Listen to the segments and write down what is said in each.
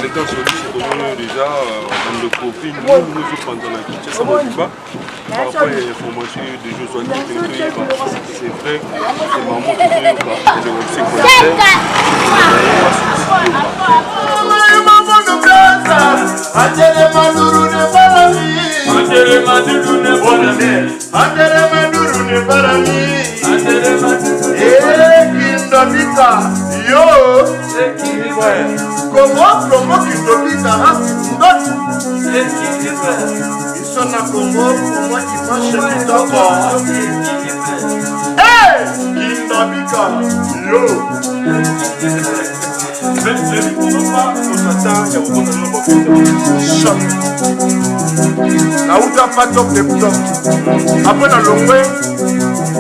L'état sur lui, c'est devenu déjà dans le copine, nous pendant la question, ça ne pas. Par rapport à l'information de Josué, c'est vrai, c'est maman qui est pas, c'est comment promo qui t'oblige à race ils sont à Congo pour moi qui mange kitoko hey Kindabika yo la outa pas top de top après dans l'ongwe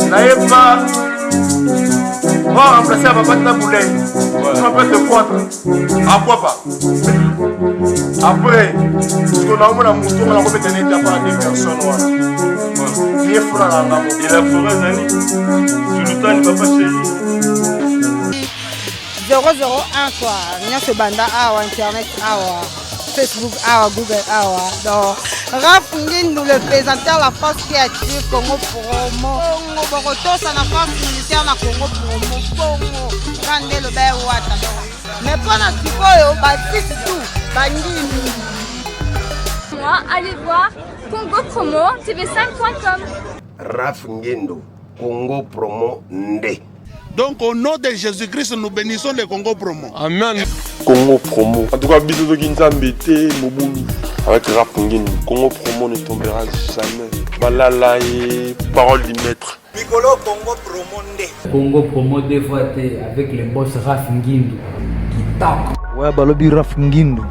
n'ayez pas on va remplacer à Papa Taboulay. On va te croître. À quoi pas? Après, on a un mouton, on a compétité à part des personnes. Il est fou dans la maman. Il a forêt d'année. Sur le temps, il ne va pas chez lui. 001 quoi. Rien se banda à Internet, à Facebook, à Google, à donc. Raph Ngindu, le présentateur de la force créative Congo Promo. Boroto, c'est la force militaire de Congo Promo. Congo, Kande le Bel Ouata. Mais pendant ce qu'il bâtisse tout, Bangini. Moi, allez voir Congo Promo, tv5.com. Raph Ngindu, Congo Promo Ndé. Donc au nom de Jésus-Christ, nous bénissons le Congo Promo. Amen. Congo Promo. En tout cas, bisous de Kinzambete, Mobumu. Avec Raph Ngindu, Congo Promo ne tombera jamais. Malala et parole du maître. Piccolo Congo Promo Ndé. Congo Promo deux fois avec le boss Raph Ngindu qui tape. Ouais, Balobi Raph Ngindu.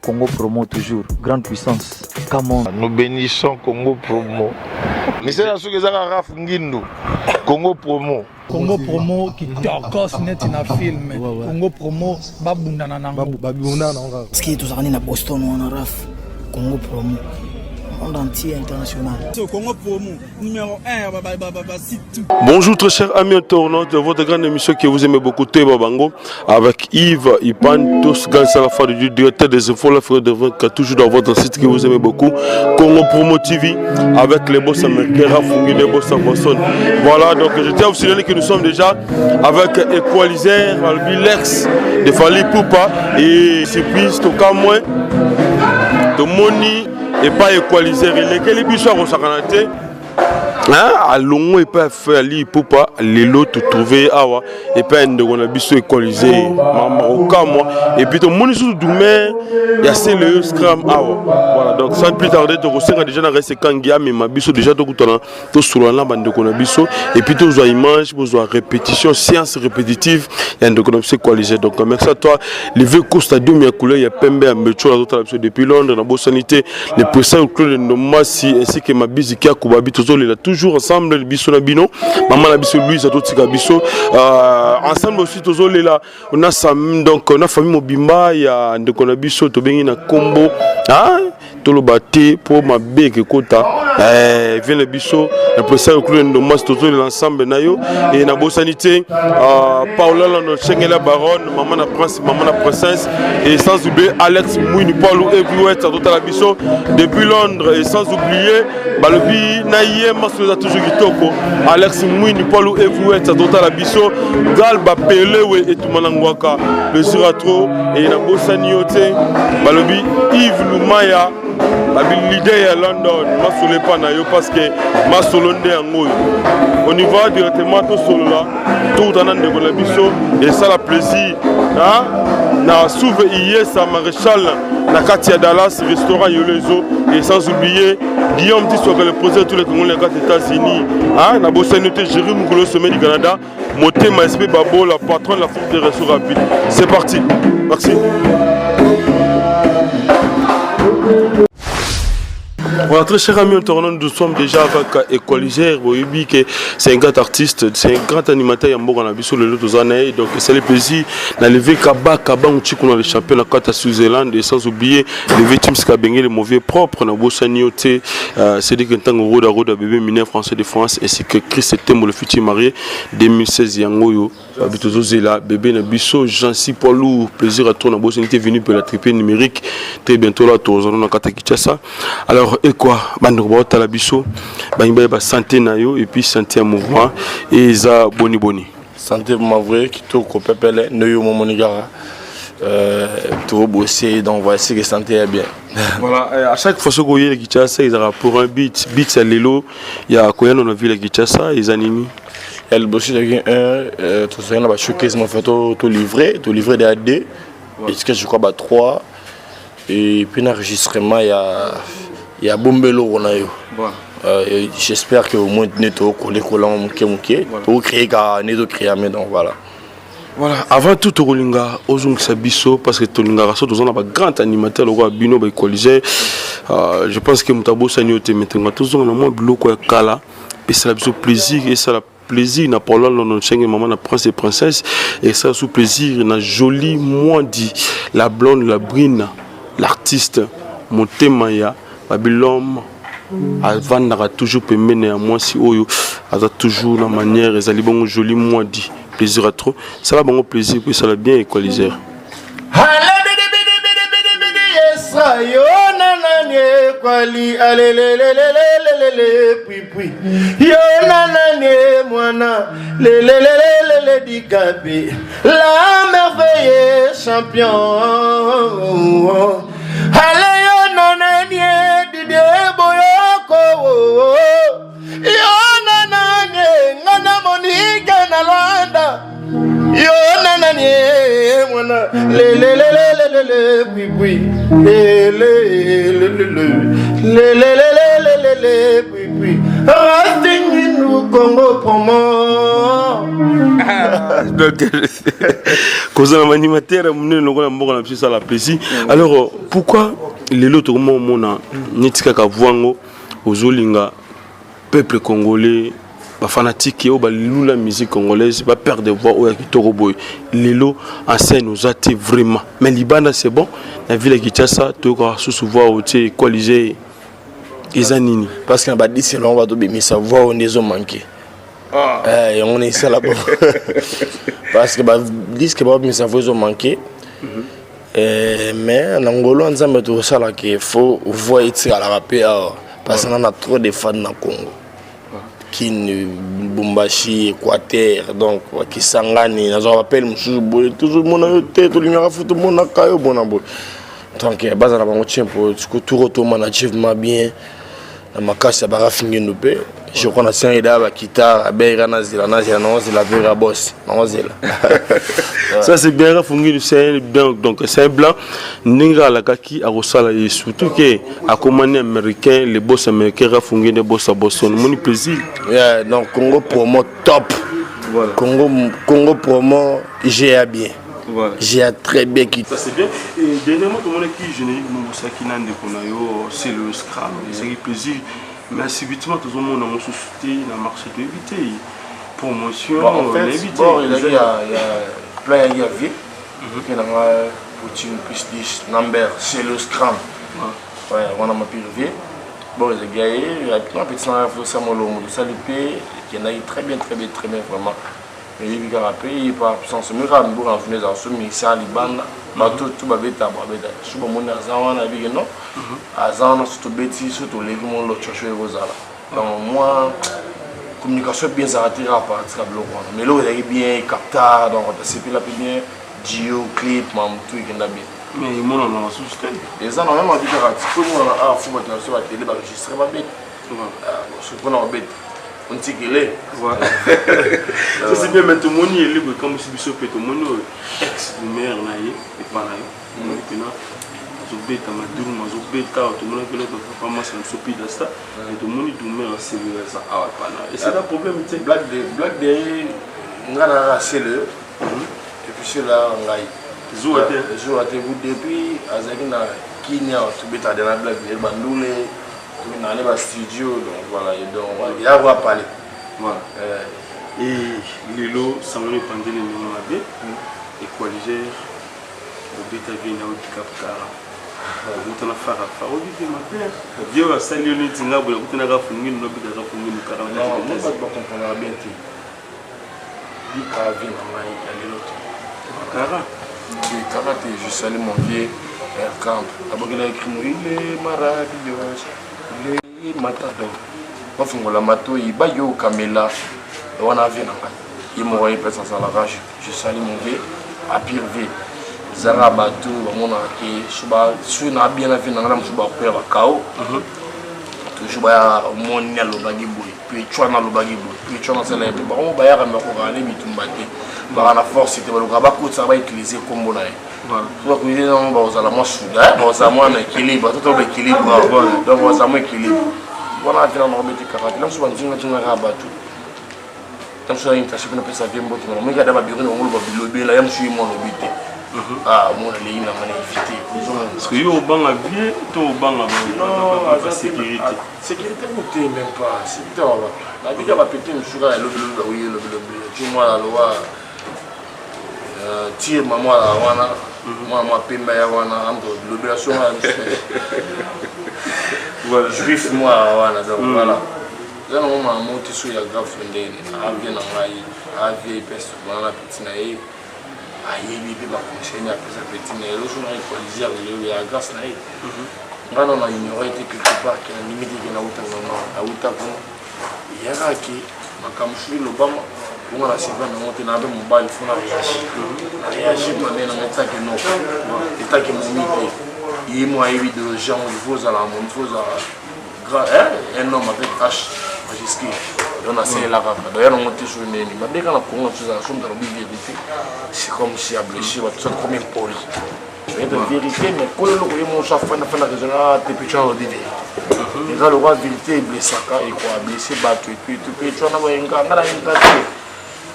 Congo Promo toujours, grande puissance. Come on. Nous bénissons Congo Promo. Mais c'est la chose que ça Raph Ngindu. Congo Promo. Congo Promo qui torcos net na film. Congo Promo babundana nango. Babundana nango. Parce que tous arrivent à Boston ou en Raf. Congo Promo. Monde entier international. Congo Promo numéro 1 Bonjour très chers amis internautes de votre grande émission que vous aimez beaucoup Teba Bango avec Yves Ipan tous gars à la fin du directeur des infos la frère de votre toujours dans votre site que vous aimez beaucoup Congo Promo TV avec les boss américains Raph Ngindu les boss Boston. Voilà donc je tiens à vous signaler que nous sommes déjà avec Equalizer Lex de Fali Poupa et surprise tout cas moins de Moni et pas Equalizer il est quel bichon au sakanate à long et pas fait ali poupa les lots trouver awa et pas de on a biso Equalizer marocain moi et puis tout monde sous doumé il y a c'est le scrum awa voilà donc sans plus tarder to kosenga déjà na reste kangia mais ma biso déjà to kutana to sur la bande ko na biso et puis to zo image besoin répétition séance répétitive il y a de ko c'est Equalizer donc merci à toi les vieux costa de mi couleur il y a pembe à mecho la depuis Londres dans sanité les présidents Claude Nomasi ainsi que ma bisiki à Kubabi toujours il a toujours ensemble le biso na bino maman na biso Louise a tout tika biso ensemble aussi toujours là on a donc on a famille Mobimba il y a ndeko na biso to bengi na kombo to lo baté pour ma beke kota vient le biso le président Claude Nomasi toujours l'ensemble na yo et na bo sanité Paola no Chengela Baronne maman na prince maman na princesse et sans oublier Alex Mouini Paulo everywhere à tout la biso depuis Londres et sans oublier balobi naïe maso toujours kitoko Alex Mouini Paulo everywhere à tout la biso Galba Pelewe et tout manangwaka le sera trop et na bosani yote balobi Yves Lumaya l'idée à London masole pas na yo parce que masolonde ngoyo on y va directement tout solo là tout en ande ko la biso et ça la plaisir na souve hier sa maréchal na Katia Dallas restaurant Yolezo et sans oublier Guillaume Tissot le président de tous les Congolais des États-Unis na bossanité Jérémy Moulo sommet du Canada Moté SP Babo la patronne de la force des ressources rapides. C'est parti. Merci. Voilà, très cher ami, nous sommes déjà avec Equalizer. C'est un grand artiste, c'est un grand animateur. Donc c'est le plaisir d'enlever Kaba on a le champion de la Sous-Zélande et sans oublier le Team Skabengé, le mauvais propre. C'est dit que Roda bébé mineur français de France ainsi que Chris Tembo, le futur marié 2016 Yangoyo. Bébé Nabiso, Jean-Si Poilou, plaisir à toi. Nous était venu pour la triplée numérique. Très bientôt là, tous on a Katakitchasa. Alors, et quoi? Bandro Talabiso, Bangba santé nayo et puis santé à mouvement et ça boni. Santé pour ma vraie qui tourne au pépele, Noyo Momonigara. Tout bosser, donc voici que santé est bien. Voilà, à chaque fois que vous voyez les Kinshasa, ils ont pour un beat c'est Lelo, il y a quoi on a vu les Kinshasa, ils animent. Elle bosse avec un, tout ça, on a showcase mon fait tout livré des AD, et ce que je crois 3, et puis l'enregistrement il y a Bombelo on a eu. J'espère que au moins Neto collé pour créer car Neto créer mais donc voilà. Voilà, avant tout Tolinga, Ozung Sabiso, parce que Tolinga Rasso, nous avons un grand animateur, le roi Bino Baïkolisé. Je pense que Moutabo Sanyote, maintenant, tous on a moins de l'eau Kala, et c'est un plaisir, et c'est plaisir, n'a pas l'on chien maman, la prince et princesse, et ça sous plaisir, n'a joli moins dit, la blonde, la brune, l'artiste, Montemaya, Babylone. Avant n'a toujours pu mener à moi si Oyo a toujours la manière et ça lui bon joli moi dit plaisir à trop ça va bon plaisir puis ça va bien Equalizer. La merveille champion. Allez yo nananie Didier Boyoko. Yo nananie ngana Monique na Luanda. Yo nananie mwana le oui oui Rasting nous Congo promo. Donc cause un animateur mon logo mboka na ça la plaisir. Alors pourquoi les autres mona nitika kavwango ozolinga peuple congolais ba fanatique yo ba lula musique congolaise ba perdre de voix au kitoko boy lelo en scène nous a été vraiment mais libana c'est bon la ville de Kinshasa to ko sous voix au té Equalizer ezanini parce que ba dit c'est on va to bimi sa voix on les ont manqué. Et on est ça là-bas parce que bah disent que bah mais ça vous ont manqué. Mais en Angola on s'aime tout ça là qu'il faut voir ici à la rapé parce qu'on a trop de fans dans Congo qui Bumbashi Équateur donc qui sangani on rappelle toujours mon tête tout le foot mon akayo bon abo donc base na bango tient pour tout retour management bien na makasi ba rafingi ndope je connais ça il a la guitare à Berana zila la vera boss ça c'est bien rafingi c'est donc c'est blanc ninga la kaki a rosala et surtout que à commandé américain les boss américains rafingi des boss à Boston mon plaisir donc Congo promo top voilà Congo promo j'ai bien. Voilà. J'ai très bien quitté. Ça c'est bien. Et dernièrement, tout le monde qui générique Moussaki Nande Konayo, c'est le Scrum, c'est un plaisir. Mais subitement, tout le monde a une société, dans le marché de l'éviter. Promotion, en fait, il y a plein de vie. Il y a une plus 10 number, c'est le Scrum. Ouais, on a ma pire vie. Bon, les gars, il y a plein de petits enfants, ça m'a l'air, ça lui paye, il y en a très bien, vraiment. Et il y a un peu absence mais quand nous revenons dans ce ministère Liban tout va bête je suis mon azan avec non azan surtout bêtise surtout les gens l'autre chercher rosala donc moi communication bien s'arrêter à partir de l'eau mais là il y a bien capta donc c'est plus la bien Gio clip mam tout qui est bien mais mon on a suscité les gens même dit que tout le monde a faut maintenant sur la télé enregistrer ma bête je prends en bête on dit qu'il est voilà ça c'est bien mais tout le monde est libre comme si biso peut tout le monde ex mère naie et pareil maintenant zobeta maduru mazobeta tout le monde que l'autre pas moi c'est un sopi de ça et tout le monde tout mère c'est ça ah pas et c'est un problème tu sais black derrière ngana c'est le et puis c'est là ngai zo ate vous depuis azaki na kinya tout beta de la black bandule On a allé au studio, donc voilà, il y a à parler. Voilà. Et Lilo, ça m'a pendant les noms à B, équalisé, au bêta vient au Capcara. Vous en affaire à faire, au bêta ma père. Dieu a salué les Tinga, vous avez un raffiné, nous avons raffiné le Caran. Non, on ne peut pas comprendre bien. Il y a Lilo. Cara. Karaté, je salue mon vieux Camp. D'abord, il a écrit il est maravilloux, il est matador. Enfin, la mato, il va y au Camela. On a vu, il m'a envoyé personne à la rage. Je salue mon vieux à pire vie. Zara Batou, mon aki, je suis bien la vie dans la maison, je suis Kao. Toujours mon nez le bagiboué, puis tu as le bagiboué, puis tu as le célèbre. On va y aller, on va aller, par la force, c'était le rabat, ça va utiliser comme on a. Donc, nous avons un soudain, nous avons un équilibre, tout un équilibre. Donc, nous avons un équilibre. Voilà, nous avons un karaté. Nous avons un rabat. Nous avons une tâche pour faire bien. Nous avons un bureau, nous avons un lobby, là, nous avons un lobby. Ah, moi, je l'ai évité. Parce que yo banc à vie, to banc à la sécurité. Sécurité, nous ne même pas. C'est tard. La vie va péter une chose, le oui, le tu vois la loi. Tire maman la wana, moi pemba ya wana, l'obligation. Voilà. Juif moi wana, donc voilà. Là on m'a monté sur la grave fondée, avion en rail, avion peste, voilà petit naïe. Aïe, il va continuer à faire sa petite naïe. L'autre on a équalisé avec la grâce naïe. Là on a ignoré quelque part qu'il y a une limite qui est là où tu as il y a qui m'a camouflé le bas. On a séparé mon mobile, il faut réagir. Mais on a que non. L'état qui m'a mis, il y a eu de gens, il faut à la monde, il faut un homme avec H majuscule. On a essayé la rafle. D'ailleurs, on a monté sur une ligne. Mais dès qu'on a commencé à la vérité, c'est comme si à blessé, tout ça comme un poli. C'est de vérité, mais quand on a fait la raison, tu peux changer de vérité. Les gens, le roi de vérité est blessé, et quoi, blessé, battu, et puis tu peux changer un gars,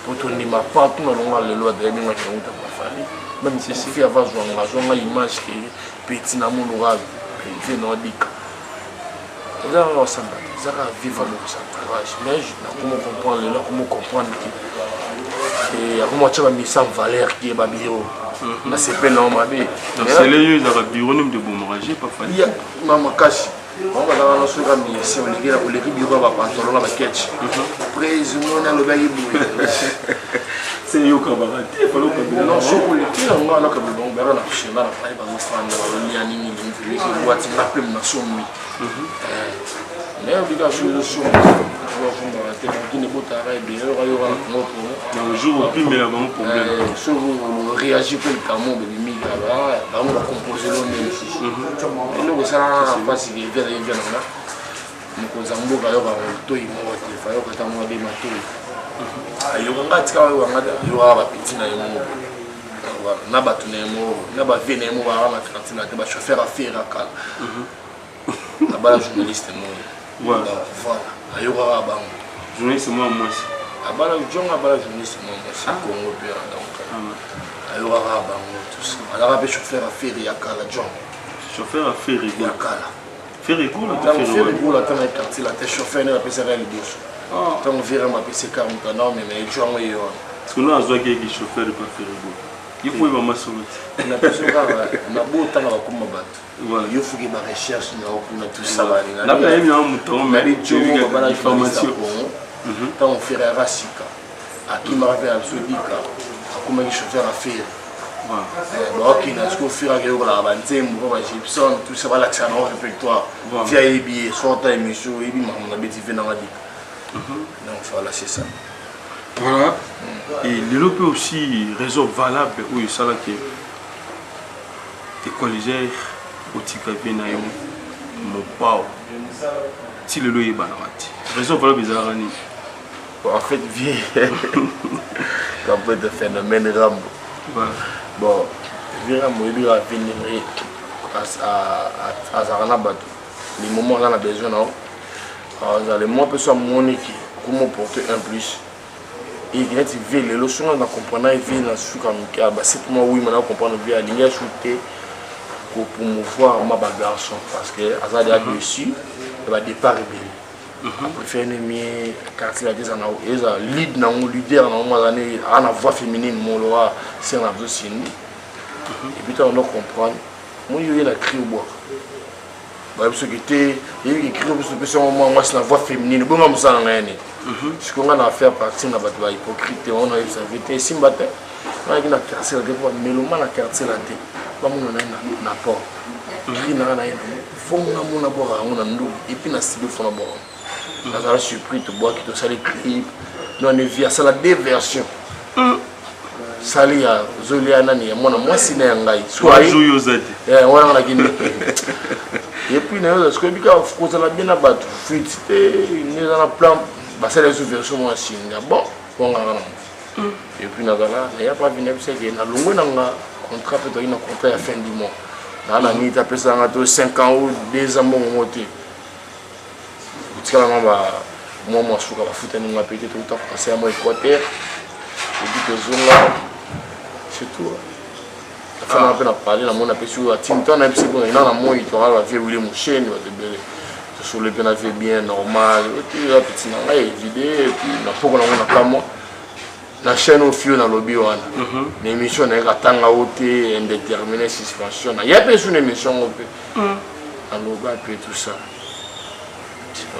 pour tourner ma part, tout le monde les lois de l'ennemi qui ont fallu. Même si c'est fait avant, on a une image qui est petit dans mon oral, qui est nordique. Vous avez un semblant, vous avez un vivant de courage. Mais comment comprendre, comment comprendre et comment tu vas mettre ça en valeur qui est babio. Là, c'est pas normal. C'est les yeux de bureau de Boumoragé, pas facile. Il y a maman cache. On va dans notre gamme ici, on est là pour les bureaux à pantalon, à catch. Président, on a le bail. C'est yo camarade. Non, je pour les filles, on a là comme bon, ben on a chez là, on a pas de fan, on a ni ni qui voit la plume na son nuit. Mais obligation de son. Qui ne peut pas arrêter, dans le jour où il y a un problème. Si on réagit pour le camion, on va composer le même ici. Et nous, ça n'a pas si bien là. Nous avons un peu de temps, journaliste moi moi abala jonga abala journaliste moi moi Congo bien donc ayora bango tous ala ba chauffeur à ferry ya kala jonga chauffeur à ferry ya kala ferry cool ferry cool attends un quartier là t'es chauffeur na pesa le boss tant vira ma pesa 40 ans mais jonga yo parce que nous azwa qui chauffeur pas ferry cool il faut vraiment sortir na pesa na bo tanga ba kuma bato voilà il faut que ma recherche na tout ça va na pas mis un mouton mais tu vois la information quand on fait la rasika à qui m'a fait absolument comment il chauffeur à faire ok est-ce qu'on fait la bantème ou pas Gibson tout ça va l'accent au répertoire via EBI soit ta émission EBI on a bétivé dans la dit donc voilà c'est ça voilà et Lilo peut aussi réseau valable où il s'ala qui écolisé au Tikavé na yo mon pao si le loyer banamati réseau valable bizarrani en fait vie un peu de phénomène Rambo bon vie Rambo il va venir à Zarana Bato les moments où on a besoin alors les mois peut soit monique comment porter un plus et il est les leçons on a comprendre il vient dans sous comme c'est moi oui maintenant comprendre bien ligne shooter pour promouvoir ma garçon parce que Azad a dessus va départ rebelle. Après faire un quartier là des années, ils lead na un leader na moi année à la voix féminine mon loi c'est un abdo signé. Et puis on doit comprendre. Moi il y a crié au bois. Bah parce que était il y a écrit parce que moi c'est la voix féminine. Bon moi ça n'a rien. Ce qu'on a faire partie na bato hypocrite on a observé té simbata. On a une quartier là des fois mais le mal la quartier là té. Pas mon na port. Cri na na faut na mon abord on a ndou et puis na studio fond abord. Dans un surpris de bois qui te sale clip nous on est via ça la deux versions sali ya zolia nani ya moi sina ya ngai soit joyeux on a gagné et puis nous ce que bika faut ça la bien na batu fuite nous on a plan bah c'est les versions moi singa bon on a et puis na là il y a pas venu c'est que na longo na contrat peut être un contrat à fin du mois na ni taper ça en 5 ans ou 2 ans mon moté. Moi, je suis à la pété tout le temps, c'est à moi Équateur. Et puis que c'est tout. La femme a peine à parler, on a sur la Tinton, et puis il y a un moment, il aura la vie où il est mon chien, il va te béler. Sur le bien, la bien normal, et puis la petite nana est vidée, et puis on a pas moi. La chaîne au fil dans le lobby, l'émission est à temps à ôter, indéterminée, suspension. Il y a pas une émission, on a et tout ça.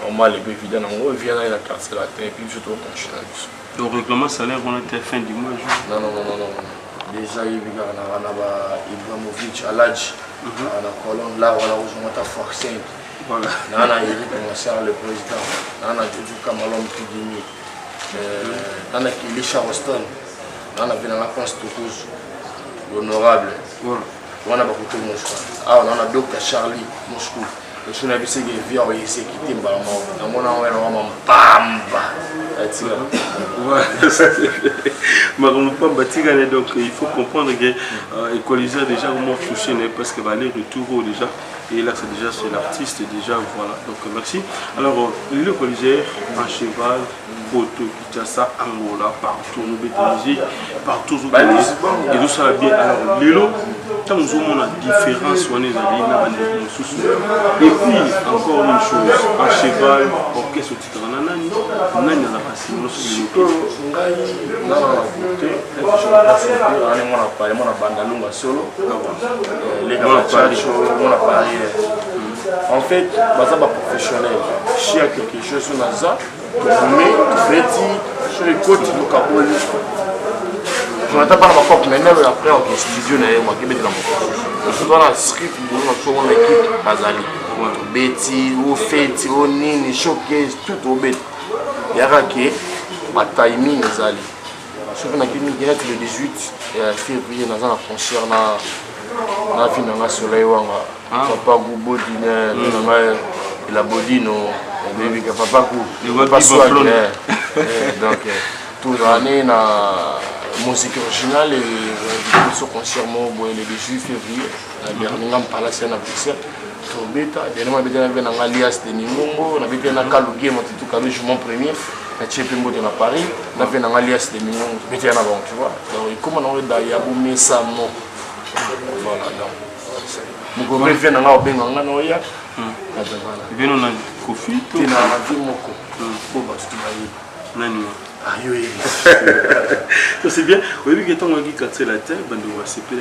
Normal, les bébés viennent en haut, ils viennent à la carte, c'est la terre, et puis je dois continuer. Donc, le règlement salaire, on était fin du mois. Non. Déjà, il y a Ibrahimovic, Aladj, à la colonne, là, on a rejoint ta force. Voilà. On a Eric Commissaire, le président. On a Jojo Kamalom Kidimi. On a Kelly Charleston. On a Vénala Constantous, l'honorable. On a beaucoup de Moscou. On a Dr. Charlie, Moscou. Je suis un peu qui vient ici qui t'aime pas moi. On a un bamba. Donc il faut comprendre que l'écoliseur déjà comment touché parce que va aller retour déjà et là c'est déjà sur l'artiste déjà voilà donc merci. Alors l'écoliseur en cheval photo Kinshasa Angola partout nous bétalisé partout et tout ça bien alors Lelo tant nous avons la différence on est et puis encore une chose en cheval orchestre titre nani na passé nous en fait, c'est pas professionnel. Si il y a quelque chose sur NASA, mais sur les côtes du Kabul. Je n'attends pas ma porte, mais après, on est studio, on est dans mon dans la script, on a l'équipe Bazali. Betty, ou Feti, ou Nini, Showcase, tout au bête. Il y a un timing, Zali. Je suis le 18 février, dans un concert. Na fi nanga soleil wanga papa gubo dina nanga la bodino bébé que papa ku pas soit donc toute l'année na musique originale et ce concert mo le 18 février na dernier ngam palace na Bruxelles to beta dernièrement beta na nanga alias de Ningongo na beta na Kaluge mo tout kalu jugement premier na chepe mbo na Paris na beta na alias de Ningongo beta na bon tu vois donc comment on est d'ailleurs mais ça non. Voilà, donc. Vous pouvez faire un peu de temps. Vous avez un Kofi. Vous avez un c'est bien. Vous avez dit que vous avez cassé la tête. Vous avez fait le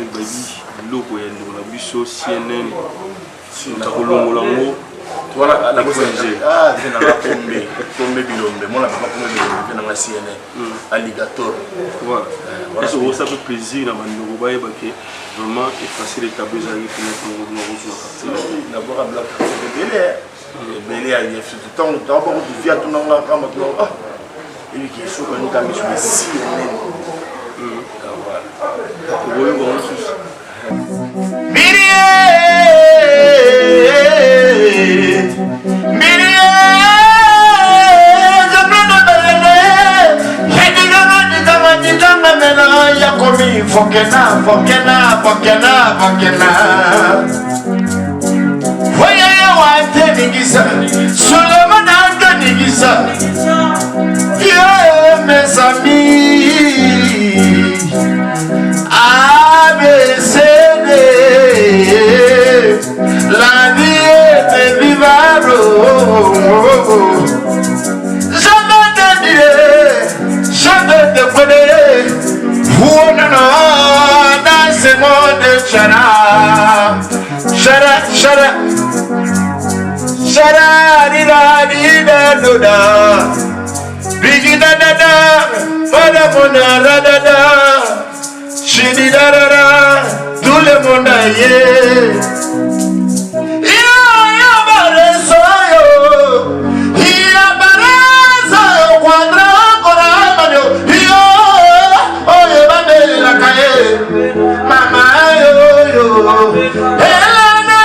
logo de la CNN. Voilà, la chose est ah, c'est dans la tombe bilombe. Moi, la papa tombe dans la CNN. Alligator. Voilà. Est-ce que vous avez plaisir dans le Nogobaye vraiment effacer les tabous à l'île d'abord à Black Belé, il y a tout le temps, d'abord du viaton dans la rame. Et qui est sûr que nous avons mis sur Fokena. Voyez wante nigisa, Solomon ante nigisa. Yeah, mes amis, ABCD, la vie est vivable. shara shara shara shara dida dida doda bigi da da da pada mona radada shidi da da da tout le monde aye ya bare soyo ya bare soyo quadra coramanio yo oye bande la calle mama yo yo elana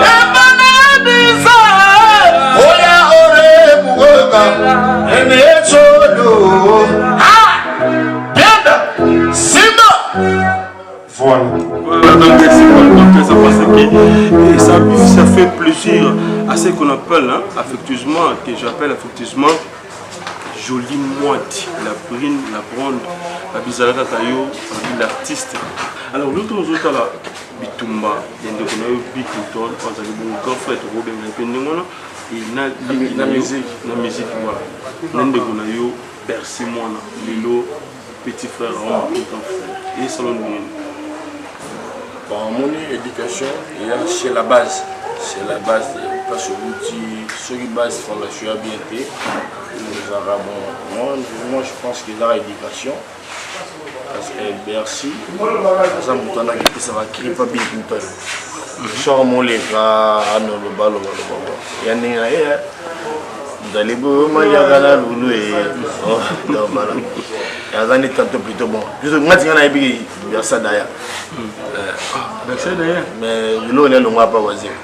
la banadisa oya ore mugoga ene chodo bienda simba voilà donc ça passe ça fait plaisir à ce qu'on appelle affectueusement, que j'appelle affectueusement jolie moite, la brune, la blonde, la bizarre tayo, l'artiste. Alors l'autre chose là, Bitumba, il y a des Big Clinton, on a des grand frère Robin Pendengona, et la musique voilà. On a des Bercy Moana, Lilo, petit frère, grand frère, et Salon Bon, mon éducation, il y a chez la base. C'est la base, parce que l'outil, sur la base font la fiabilité. Les Arabes, moi je pense qu'il y a l'éducation. Parce que Bercy, ça va créer pas bien tout le temps. Sur mon les gars, le ballon, il y a un vous allez vous manger à la loulou et non, voilà. Il y a un temps plutôt bon. Je suis dit que ça d'ailleurs. Mais l'eau n'est pas voisin.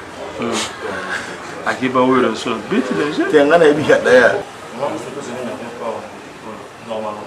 À qui va ouvrir sur le bête déjà? Tu es un ami d'ailleurs. Normalement.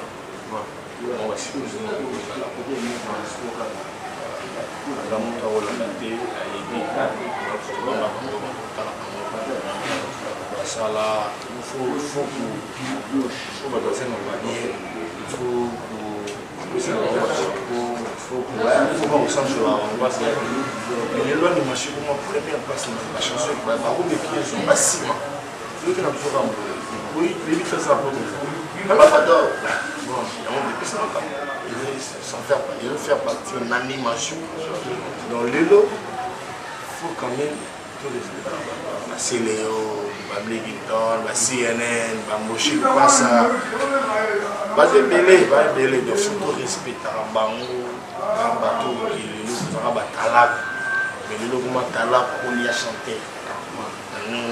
Il veut faire partie d'une animation. Dans le lot, il faut quand même tous les Céléo, Blinton, CNN, Bamboshi, pas ça. Pas de délai, de photo respecter un bango, un bateau qui est un batalab. Mais le logo talab, on y a chanté. Nous,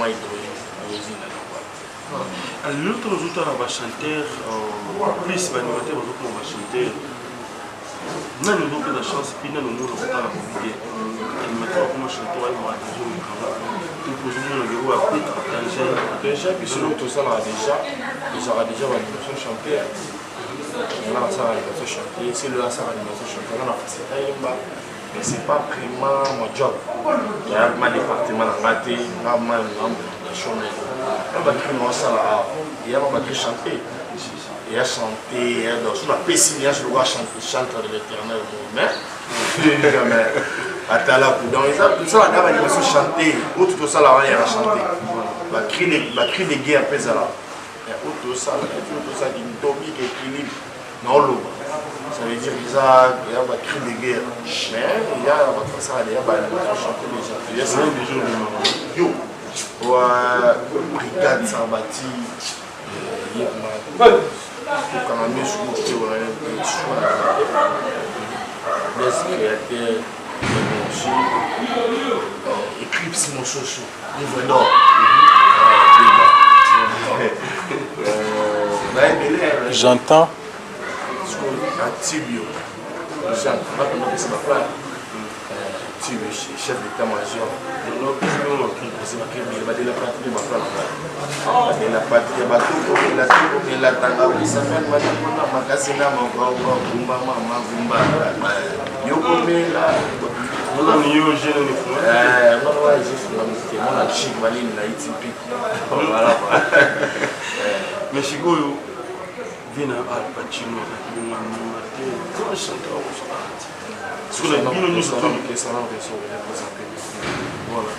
l'autre jour, on va chanter, plus l'animateur va chanter. Nous avons eu la chance, puis nous avons eu la communauté. L'animateur va chanter, il va déjà, puis selon tout ça, déjà, ils auront déjà l'animation chantée. On a ça l'animation chantée, c'est le ça l'animation chantée, on a fait ça, mais ce n'est pas vraiment mon job. Il y a un département à rater, il y a un chanter. Il y a un chanter. Il y a chanté, il y a dans la piscine, il y a le chante de l'éternel. Mais, à Talapou, dans tout ça, la animation chantée, tout ça, il y a chanté. La cri de guerre, après ça, il y a tout ça, qui est tombé, qui est équilibre dans l'eau. Ça veut dire qu'il y a un cri de guerre. Mais il y a ça, il y a l'animation chantée déjà. Il y a ça, yo, brigade Sambati, quand on a mis sur le choix, les créateurs, Eclipse mon chouchou, livre d'or. J'entends. Un tibio. Tibio, chef d'état-major. C'est ma crème, il va de la patrie de ma femme. De la patrie, la tanga, oui, ça fait ma cassina, mon grand, Bumba, maman, Bumba. Yoko, là. On a mis au génie de fou. Moi, j'ai fait mon chic, Maline, la ITP. Voilà. Mais Chigoyo, vient à Al Pacino, il m'a dit, comment chanter au soir? Parce que la ville nous sommes voilà.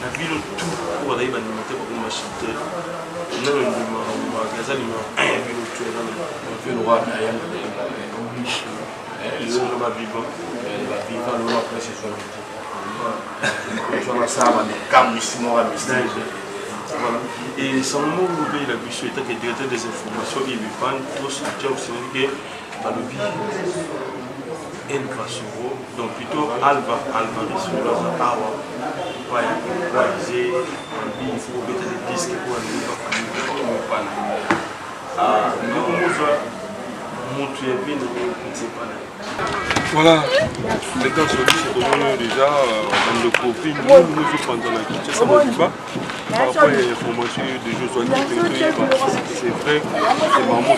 La ville tout pour aller alimenter pour ma chanter. Nous le magasin numéro 1 ville tout est dans le roi. Le va vivant. Va vivant, le nom après c'est son métier. Je vais ça, mais comme ici, moi, voilà. Et sans mot, il a vu sur l'état qui est directeur des informations, il veut pas trop se dire aussi que le vie elle va sur donc plutôt Alva sur la Awa. Il faut mettre des disques pour aller voir voilà, les gars sont déjà dans le profil, nous pendant la question, ça ne va pas. Par rapport à l'information de Josué, c'est vrai, c'est maman qui est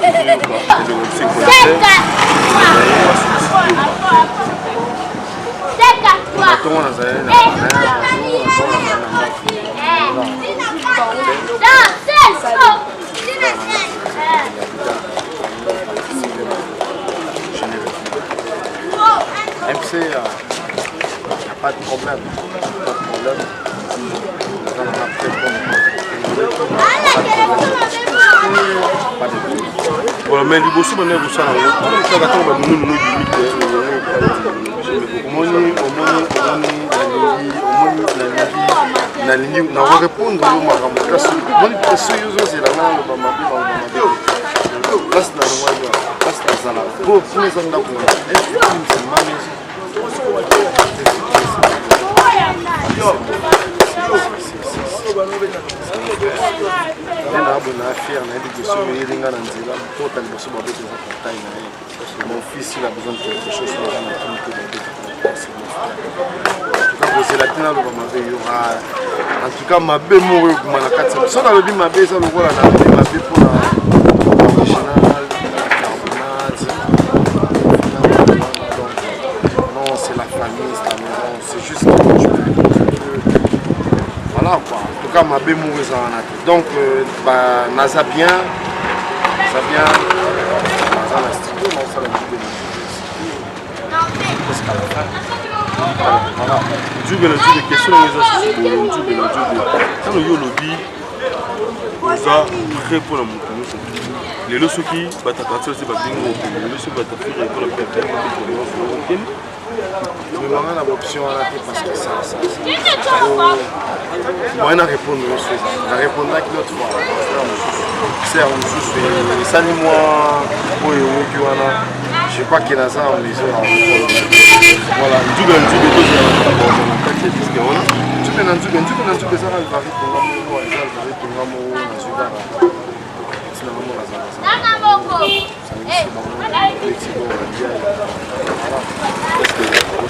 MC, il n'y a pas de problème. Pas de problème. Voilà, mais les bosses, on est au salon. Mon fils il a besoin de quelque chose. En tout cas, ma belle mourir pour ma carte. Si on a le dit ma belle, ça le voit là, ma belle pour la originale, carbonate. Non, c'est la famille, c'est la maison, c'est juste que je peux. Voilà quoi. En tout cas, ma belle mourir ça en a. Donc, Naza bien, ça bien. Naza la studio, non, ça la studio. Parce qu'à la fin. Voilà. Dieu de questions les lobby nous a prêt pour la montagne. Les leçons qui battent à partir de ces babines, les leçons battent à faire pour la perte. Mais on a l'option à la tête parce que ça. Moi, on a répondu aussi. On a répondu à l'autre fois. C'est un souci. Ça, moi, je crois qu'il y a ça en maison. Voilà, tu peux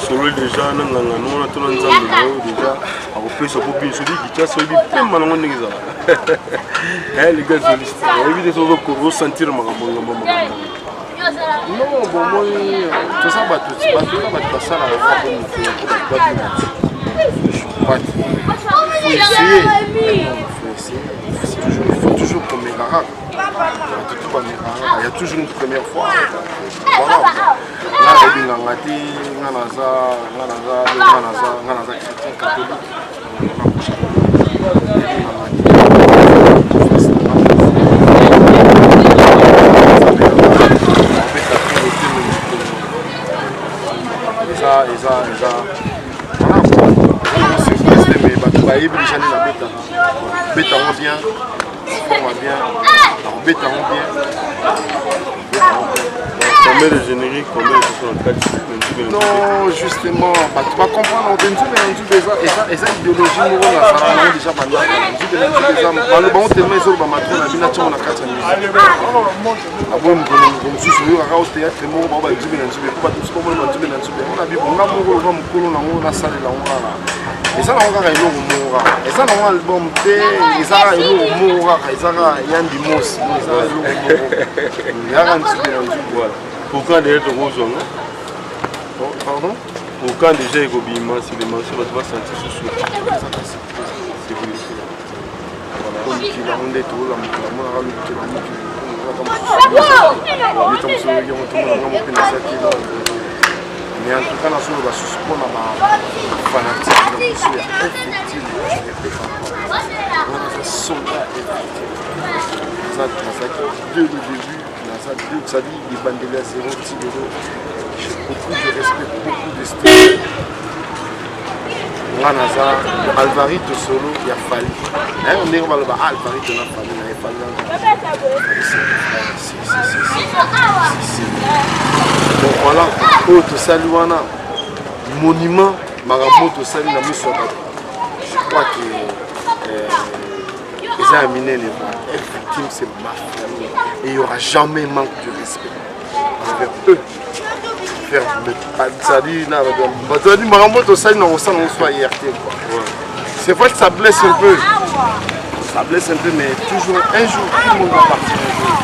solo déjà na nganga nona tona nzambe déjà akopesa po biso di kitasa bi pemba na ngone ngeza les gars solistes éviter ça ko sentir makambo ngamba non bon moi tout ça va tout ça là il faut toujours comme les rares. Il y a toujours une première fois. Voilà. Là, il y a chrétien catholique. Combien de génériques, combien de chansons non, justement, tu vas comprendre, et ça idéologie, nous on a déjà parlé. Et ça, on a un et ça, on a un album, et ça, il y a un dimos, il y a un pourquoi déjà de rose, pardon? Pourquoi déjà il y a si les morceaux vont sentir ce soir? C'est vous. Comme qui va rendre tout, la mais en tout cas, dans ce moment, on a fanatique, dès le début, ça dit les bandeliers à 0 petits euros. beaucoup de respect, beaucoup d'estime. Alvarito solo, il y a fallu. On dit qu'on va le voir, Alvarito n'a fallu, il a fallu. Donc voilà, tout salut, monument, Maramoto salut, la mission. Je crois que les aminés, les victimes, c'est ma famille. Et il n'y aura jamais manque de respect envers eux. C'est vrai que ça blesse un peu. Ça blesse un peu, mais toujours un jour, tout le monde va partir un jour.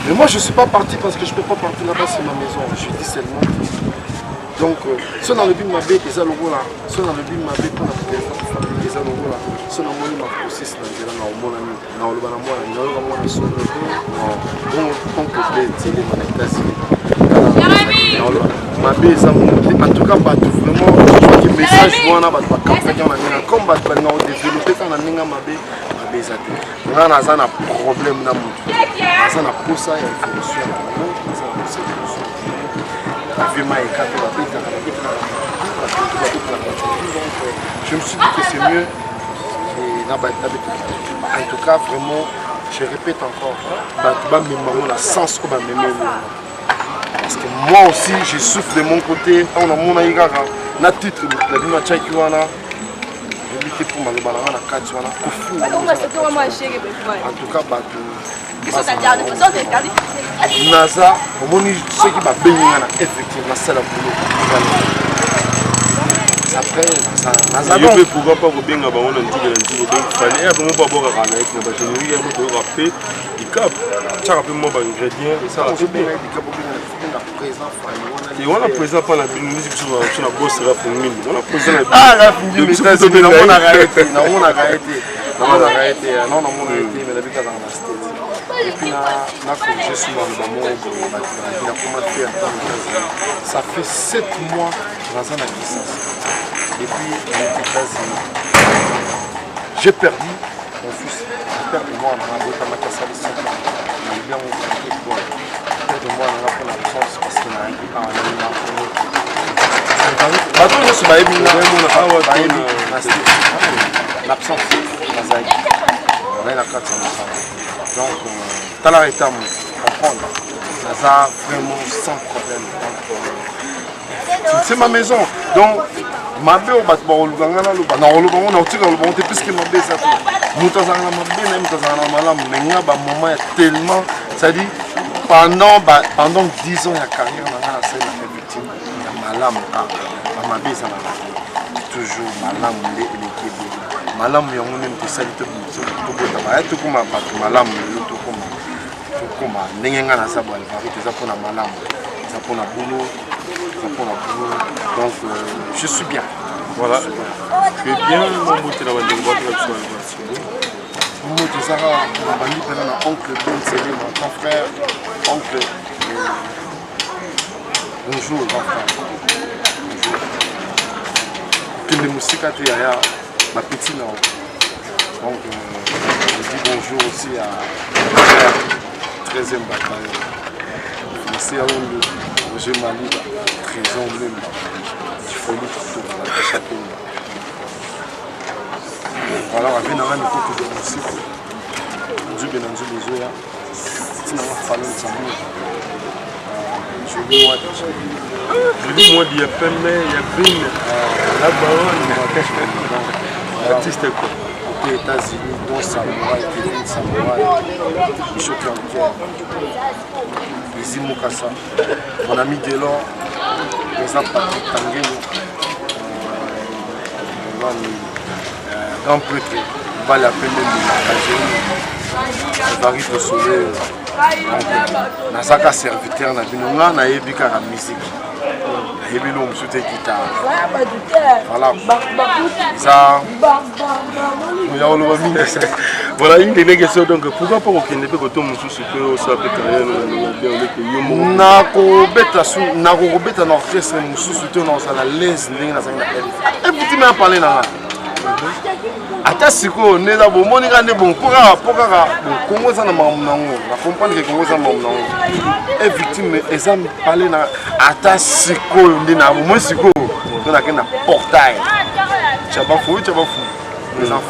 Mais moi je ne suis pas parti parce que je ne peux pas partir là-bas, c'est ma maison. Je dis seulement. Donc, ceux dans le but de ma baie, ils ont le rôle là. Ceux dans le but de ma baie, pour la famille, ils ont le rôle là. Ceux dans le ma process, dans le monde, dans le banamoi, dans le banamoi, dans le en tout cas, vraiment, je crois que le message comme développer quand on a un problème, on a un je me suis dit que c'est mieux. En tout cas, vraiment, je répète encore, la sens que parce que moi aussi, je souffre de mon côté. On a mon aïgara, na titre, la bima tchakiwana. Je lutte pour ma lobalanga na katwana. En tout cas, Naza, au moment où ceux qui va baigner effectivement, c'est la boulot. Après, Naza, je peux pourquoi pas vous bien avant on a dit que il fallait vraiment pas boire à la avec mais je lui ai dit de rappeler du cap. Tu as rappelé moi par ingrédient et ça c'est bien. Et on a présent par la musique sur la bosse rap pour mille. On a présent la rap pour mille. On a arrêté. Non, on a arrêté. Non, on a arrêté. Non, on a arrêté. Mais la vie dans la state. Et puis là, je suis dans le ça fait 7 mois dans un licence. Et puis, j'ai perdu mon fils. J'ai perdu moi dans la boîte à ma casse à l'essence. Il est bien mon fils. Perdu moi dans la licence parce qu'il a un peu par l'absence. Donc, tu as l'arrêté à comprendre. Ça vraiment sans problème. C'est ma maison. Donc, ma belle, on va te voir au Luganga, on a plus que ma belle. Nous avons tellement. C'est-à-dire, pendant 10 ans, il y a carrière, on a scène victime. Il y a malam. Ma belle, ça toujours malam, l'équipe. Malam, il y a un peu de salité. Tout comme malam, comme nengenga na sabwa alvarite za pona malamu za pona boulot donc je suis bien voilà tu es bien mon beauté la bande boîte avec toi mon beauté ça va bandi pena na oncle Ben Sélé mon grand frère oncle bonjour grand frère bonjour que les musiques à ya ma petite non donc je dis bonjour aussi à 13e bataillon. Merci à Roger Maliba, 13e même. Il faut lui tout dans la chapelle. Voilà, on a vu un époque de musique. Dieu bénange les yeux. Si on a fallu de savoir. Je dis moi, il y a Pembe, il y a Bin, la baronne, l'artiste quoi. Aux États-Unis, dont Samouraï, Kevin Samouraï, Michel Canquer, Izzy Mokassa, mon ami Delors, président Patrick Tanguelo, grand prêtre, Bala Pembe, Alvarito Soleil, Nazaka serviteur, na Ebika la musique. Et puis nous, je guitare. Voilà. Ça. Voilà une des questions. Donc, pourquoi pas qu'on ne peut pas tomber sous ce que on s'appelle carrière Nako beta na orchestre mususu te na sala lens ndenge na zanga. Et puis tu m'as parlé na. ata sikoyo neza bomonika nde bon po kaka Congo eza na makambo nango na comprendre ke Congo eza na makambo nango e victime eza mipale na ata sikoyo nde na bomoi sikoyo to nakende na portail tyabafu eza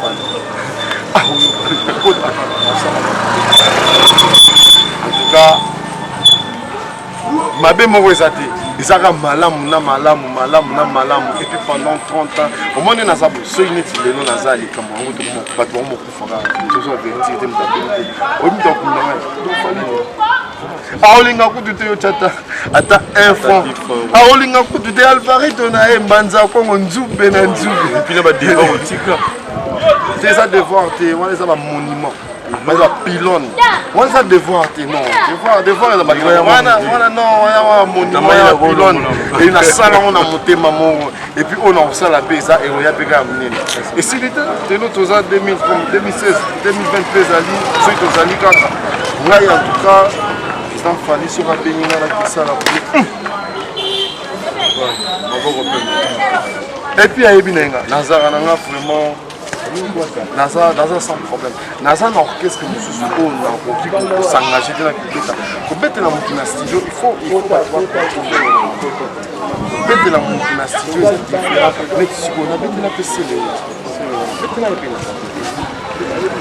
fan en tout cas mabe moko eza te ezaka malamu na malamu et puis pendant 30 ans au moins naza bosoki neti lelo naza likambo yango bato bango mokufaka tozo vérité te mutape oyi mutu akundanga aolinga kutu te yo tata ata info aolinga kutu te alvarito na ye mbanza kongo nzube na nzube epuis na badevoir otika te eza devoir te wana eza bamonument eza pylone wana eza devoir te non devoir eza wana non wana monument ya pylone e nasala ngo na motema moko epuis oyo nakosala mpe eza eroya mpe kaka monene esili te teno toza 2016 2020 mpe ezali soki tozali kaka ngai en tout cas eza fali soki abengi nga nakisala epuis ayebi na nga nazaka na nga vraiment naza sans problème naza na orchestre mosusu oyo nakoki kosengage te na kobetela motu na studio il faut kobetela motu na studio eza différent neti sikoyo nabetela mpe sele betela mpe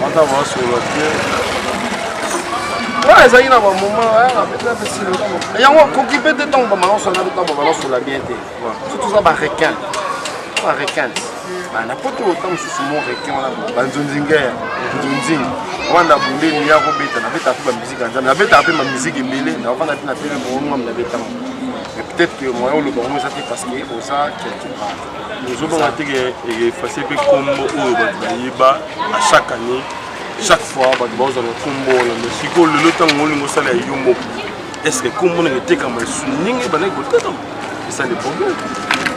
ata basolola te wana ezali na bamoma nabetela mpe sele yango koki mpe te ntango bamalasola ntango bamalasola bien te surtout eza barequin na poto ota mosusu mo requin wana banzonzinga nzonzinga wana bundeli ya kobeta nabeta mpe bamiziki ya nzambe nabetaka mpe bamiziki ebele naovanda mpe na tele moonwami nabetanga mais peut-être que moya oloba ngo eza te parce que oza quelque part ozobanga teke efase mpe kombo oyo bato bayeba à chaque année chaque fois bato baozala kombo wana mais sikoyo lelo ntango olingi osala ya yo moko est ce que kombo nanga etekama esu ndenge bandaki kotekama eza le problème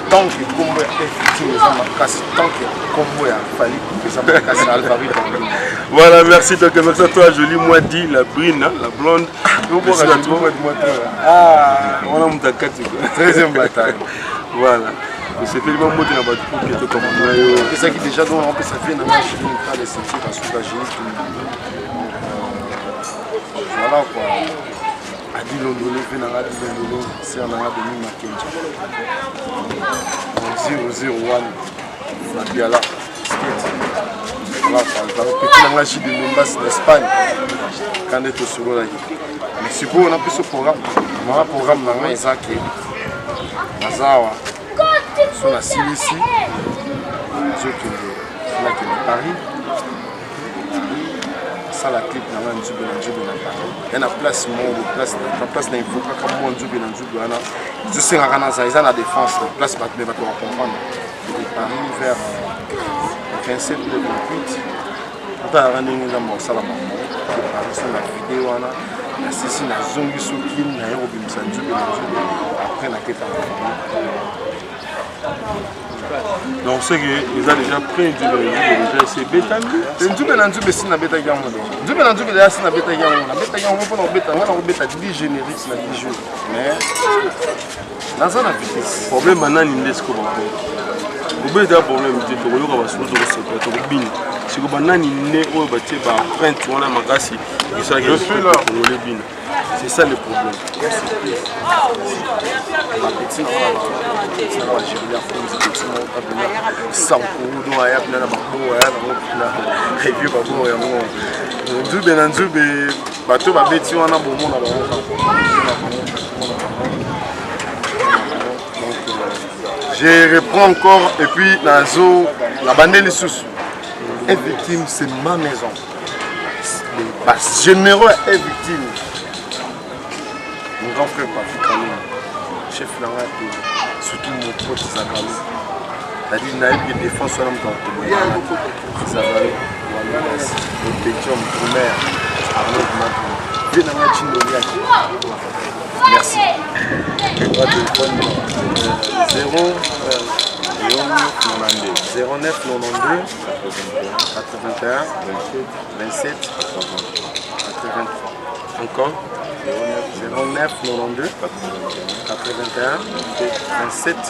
tant que combo ya effective eza makasi tant que combo ya fali eza makasi alvarito voilà merci donc merci à toi Jolie Mwadi la brune la blonde wana moto akati 13e bataille voilà osepeli bamote na bato po keto kamona yo opesaki déjà donc opesa vie na machine pas de sentir basuka génie voilà quoi adi londolo mpe nanga adi londolo ser nanga demi makenja 001 na biala skate peti nanga chide lombasi na espagne kande tosololaki mais sikoyo na biso programme nanga eza ke naza awa so nasilisi nazokende Paris la clip na nzube na Paris et na place moko place na invoka comme nzube na nzube wana je sais ngana ça eza na défense place bato me bato comprendre de Paris vers 27 le 28 ata ndenge za mosala mamo Paris na vidéo wana na sisi na zongi soki na yo bimisa nzube na nzube après na keta donc c'est que ils ont déjà pris déjà c'est bétami nzube na nzube si na beta yango nzube na nzube déjà si na beta yango pour na beta ngana beta 10 génériques na 10 jours mais naza na vitesse problème banani ndesiko bako obeta problème te to yoka basoto ko sepa to bini siko banani ne oyo batie ba print wana makasi ça que je suis là pour le bini c'est ça le problème la petite na nzube bato babeti wana bomona je reprends encore et puis nazo la bandeli sous est victime c'est ma maison bas généreux est victime mon grand frère Patrick Kalou chef nanga te surtout mon pote Zakalo c'est-à-dire nayebi défense wana moto akomoyana Zakalo walalas protection primaire Arnaud Matou vie nanga Chindoliaki merci droit de téléphone 09 92 81 27 83 encore 09 92 81 27 83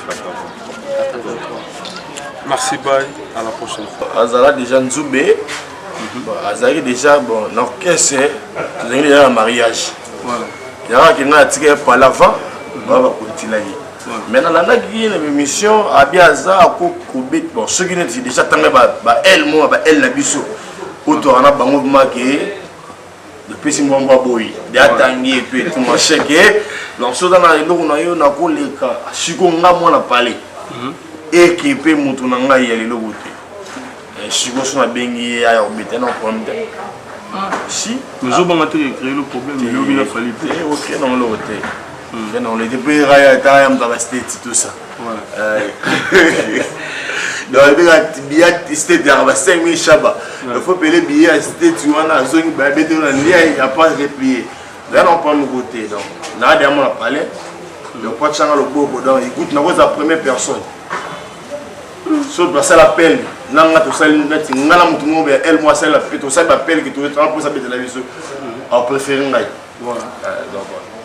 Merci, bye. À la prochaine fois. Azala déjà Nzube. Azali déjà bon l'orchestre. Tu as déjà un mariage. Voilà. Il y a qui n'a tiré par l'avant. On va continuer. Maintenant là qui une émission à Biaza à Koubit. Bon ceux qui n'étaient déjà tangé elle moi elle la biso. Auto ana bango marqué. Depuis si moi boy. Déjà tangué et puis tout mon chèque. Donc ceux dans la on a eu na ko leka. Siko nga moi na parler. Équipé mutu na nga yeli lo gote. Siko sona bengi ya obité non problème. Si nous avons créé le problème, il a fallu. Ok, non, le hôtel. On était plus raillants dans la state, tout ça. Donc, il y a des state, il y a 5 000 chabas. Il faut payer les billets à state, il y a une zone, il n'y a pas de replié. Là, on prend le côté. Donc, on a des gens à parler. Le poids de change le beau, écoute, on a la première personne. Sauf que ça l'appelle. Nanga to sali ndati ngala mutu ngo be elle moi celle fait to ça appelle que tu es pour ça de la vie en préféré ngai voilà donc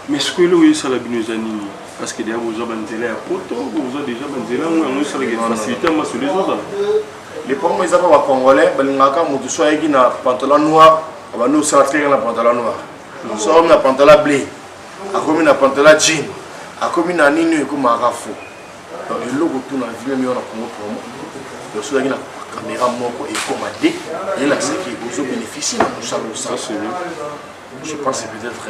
mais ce que lui ça la binozani parce que derrière vous avez banzela poto vous avez déjà banzela on ça les faciliter moi sur les autres les pommes ils avaient congolais balingaka mutu soit qui na pantalon noir aba nous ça très na pantalon noir soit na pantalon bleu a comme na pantalon jean a comme na nini ko marafo donc le logo tout na vie mais on a comme promo. Le soir, il y a une caméra et commandée. Et là, c'est qui vous bénéficie de tout ça. Je pense que peut-être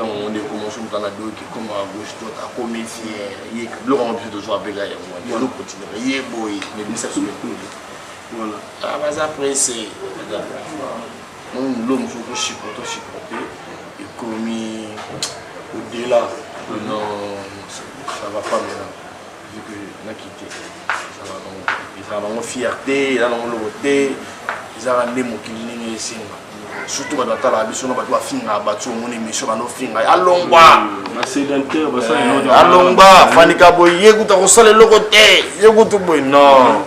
on est commencé dans la dos qui comme à gauche, à commissaire, il y a le rempli de joie avec la il y a le continent, il y a boy, mais ça se met tout. Voilà. Après, c'est l'homme qui chipoté, et commis au-delà, non, ça va pas maintenant, vu que on a quitté. Ils ont une fierté, ils ont une beauté, ils ont un émo qui est ici. Surtout quand on a la mission, on va finir à battre mon émission, on va finir à Longba. À Longba, Fanny Kaboy, écoute, on sent le côté, écoute, non.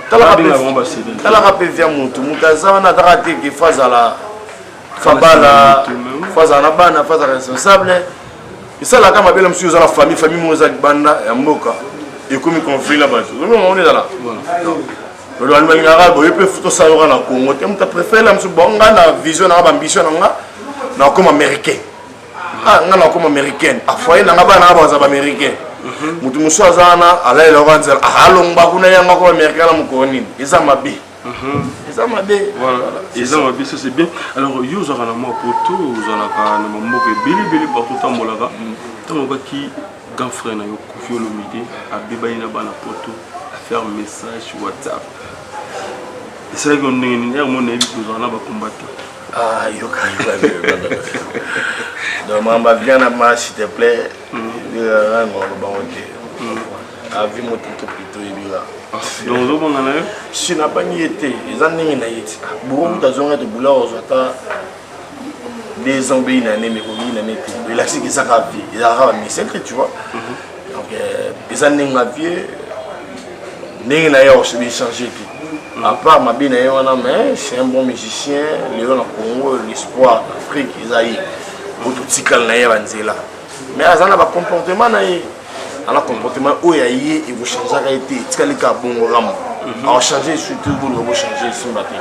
T'as la rappel via Moutou, Moutazan a raté qui fasse à la Fabala, fasse à la banne, fasse à la responsable. Et ça, la caméra, même si vous avez la famille Mozak Banda et Mboka. Et comme il conflit là-bas, on est là. Le Allemagne arabe, il peut faire ça au Congo. Tu préfères la vision, l'ambition, comme américain. Ah, comme américain. À foyer, on a américain. Mutu Zana, à l'aile orange, à Longba, on a un américain à Moukonin. Ils ont ma bille. Ils ont ma bille. Voilà, ils ont ma bille, ça c'est bien. Alors, vous avez un mot pour tout, vous avez un mot qui est partout en Molaga. Qui grand frère na yo Koffi Olomide a bibaina bana poto a faire message WhatsApp. Et c'est que on est mon avis pour na ba combattre. Ah yo ka donc mamba viens à match s'il te plaît. Rango ba onde. A vu mon tout plutôt ibira. Donc zo banga na yo si na pas ni été ils en ningi na yiti. Bon ta zonga de boula ozata des embêtés mais comme il n'était il a dit que ça a vie il a ramené c'est que tu vois donc ils ont une vie n'est n'a aussi changé tout à part ma bien mais c'est un bon musicien Léon Congo l'espoir d'Afrique ils a eu tout petit calme là mais à ça n'a pas comportement na un comportement où il vous changer a été tikali ka bon ram a changer surtout vous le changer sur matin.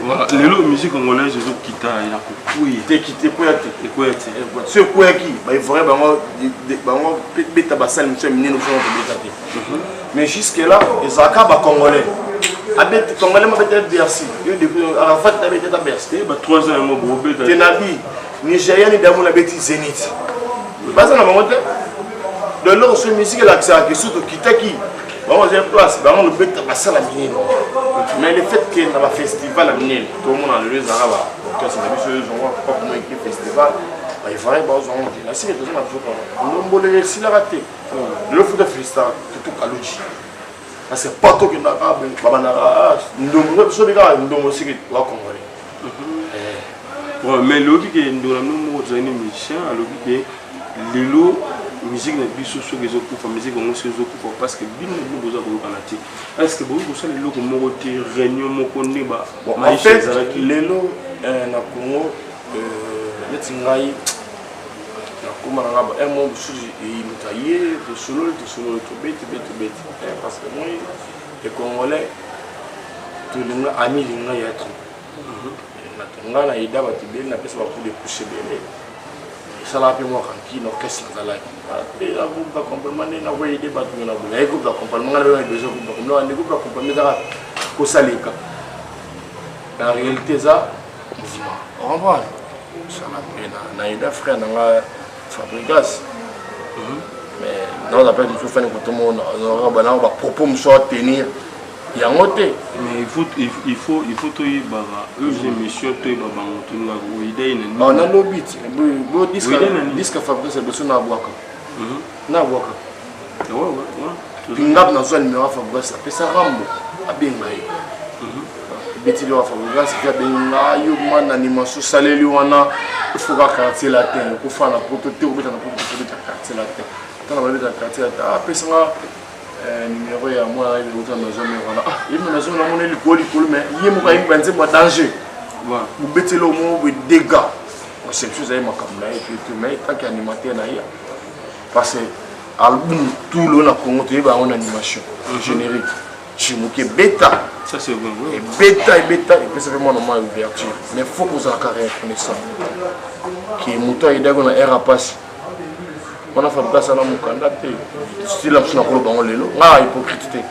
Voilà, les musiques congolaises, ils ont quitté, il a coupé. T'es quitté pour être. C'est quoi qui il faudrait que basal monsieur minino mais jusque là les acabes congolais avec congolais m'a peut-être Bercy depuis Arafat avait été à Bercy 3 ans mon gros bête Tenabi Nigérian et Damon la bêtise Zénith pas ça na monte de leur ce musique là ça que surtout quitter qui bon j'ai place on le bête basal la minino mais le fait que dans le festival à Minel tout le monde a le arabes donc c'est la mission je vois pas comment équipe festival il fallait pas on dit là c'est que tout on a le si la raté le foot de freestyle tout Kaloji parce que pas tout que na baba na ndongo so bika ndongo siki wa congolais mais le que nous avons une émission alors que lelo musique na biso so que zokufa musique on se zokufa parce que bino nous besoin de kanati est-ce que vous savez le ko moko te réunion moko ne ba en fait lelo na Congo netingai na comment on a un mot sur il nous taillé de solo bête parce que moi les Congolais tout le monde ami les gens y a trop on a ida ba tibeli na pesa ba pour de coucher bébé ça l'a fait moi tranquille no qu'est-ce que ça là et la groupe va complètement na voyer des ba tout na boule et groupe va complètement na besoin groupe comme là groupe va complètement ça ko salika la réalité ça on revoit ça m'a pris na ida frère na Fabregas mais dans la peine il faut faire tout le monde on va propos me soit tenir il y a monté mais il faut tout y baba eux émission tout y baba tout na idée on a lobby disque Fabrice c'est besoin na boaka ouais pingap na zone numéro Fabrice après ça rambo abenga beti de Fabrice c'est benga yo man animation saleli wana il faut quartier latin ko fa na prototype ko na prototype quartier latin dans la quartier latin après ça numéro ya moi il est dans zone wana il me na zone na mon école mais il mo ka impense mo danger voilà vous beti le mo dégâts c'est chose ay makamla et puis mais tant qu'animateur na ya parce que album tout le na Congo tu ba en animation générique chimuke bêta ça c'est bon et bêta et puis c'est vraiment normal ouverture mais faut que vous en carrière connaissant qui moto idago na era passe on a fait place à mon candidat style la china ko bango lelo nga hypocrite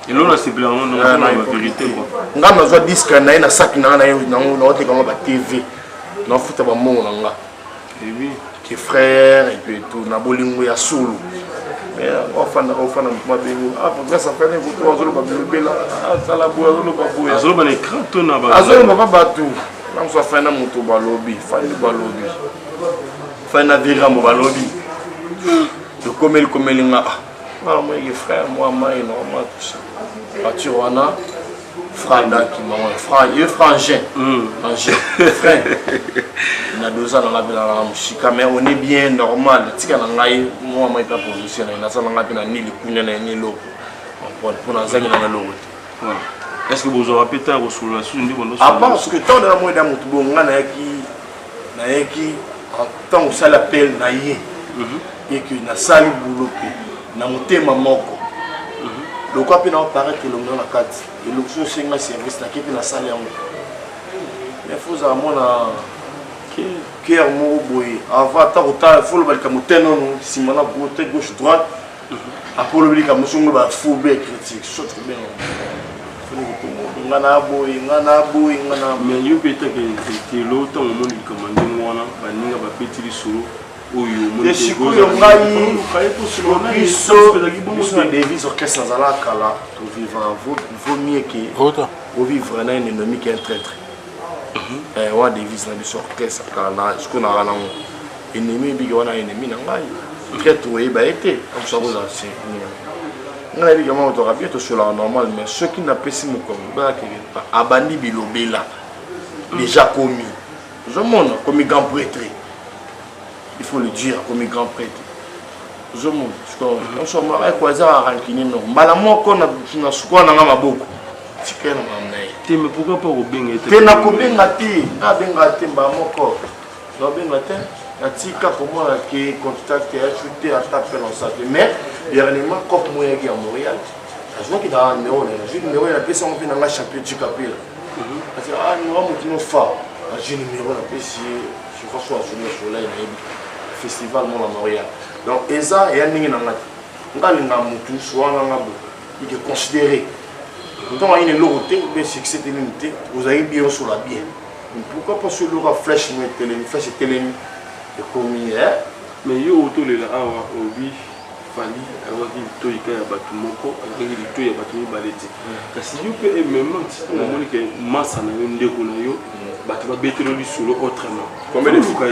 et là c'est blanc non la vérité quoi nga na zo disque na sac na te comme ba TV na futa ba mo na nga et oui qui frère et puis tout na bolingo ya solo mais on fa na moi bengo pour ça fait ne ko zo ba bela ça la boya zo ba boya zo ba écran to na ba azo ba ba tout na so fa na moto ba lobby fa na vira mo ba lobby de comme nga moi mon frère moi normal tout ça voiture wana franda qui m'a frangin frère na 2 ans dans la ville la musika mais on est bien normal tika na ngai moi pas position na ça na ngai na ni likunya na ni loko pour na zangi na loko voilà est-ce que vous aurez pété au sur la sous niveau à parce que tant dans moi dans mon bonga na yaki tant ça l'appel na yé et que na sali boulot na motema moko le quoi peut apparaître le nom la carte et le chose c'est un service là qui peut la salle en mais faut à mon qui est mon boy avant ta faut le balka motena non si mon côté gauche droite après le public comme son ba phobie critique surtout bien ngana boy mais yo peut-être que l'autre au monde qui commande moi na ba ninga ba petit solo des chikoyo ngai biso des vies orchestre zala kala to vivre vaut mieux que au vivre un ennemi qui est un traître wa des vies na biso orchestre kala na ce qu'on a là ennemi bi wana ennemi na ngai traître oui ba été comme ça vous c'est ngai bi comment to rapide to sur la normal mais ceux qui n'a pas si mon comme ba que abandi bilobela déjà commis je montre comme grand prêtre. Il faut le dire comme grand prêtre. Je monte. On se marie quoi ça à rankini non. Malamo qu'on a squat dans ma boucle. C'est qu'elle m'a mais pourquoi pas au bien était. Tu n'as pas bien gâté. Ah bien gâté bah mon corps. Tu as bien gâté. La tika pour moi qui contact et ajouté à taper dans ça. Mais dernièrement comme moi qui à Montréal. Je vois qu'il a un numéro là. J'ai un numéro il a passé on fait dans la championnat du Capil. Parce que ah nous avons tout fort. J'ai un numéro là passé je crois soit sur le soleil festival mon Montréal. Donc Eza et Aningi Nangati. Ngalinga mutu soit ngabo. Il est considéré. Quand il est loté, mais c'est que cette unité, vous avez bien sur la bien. Pourquoi pas sur l'aura flèche mais télé, flèche télé de commis hein? Mais yo auto le la awa obi fali awaki to ika ya batu moko awaki to ya batu baleti. Kasi yo pe même na moni que massa na yo ndeko na yo batu ba betelo li solo autrement. Combien de fois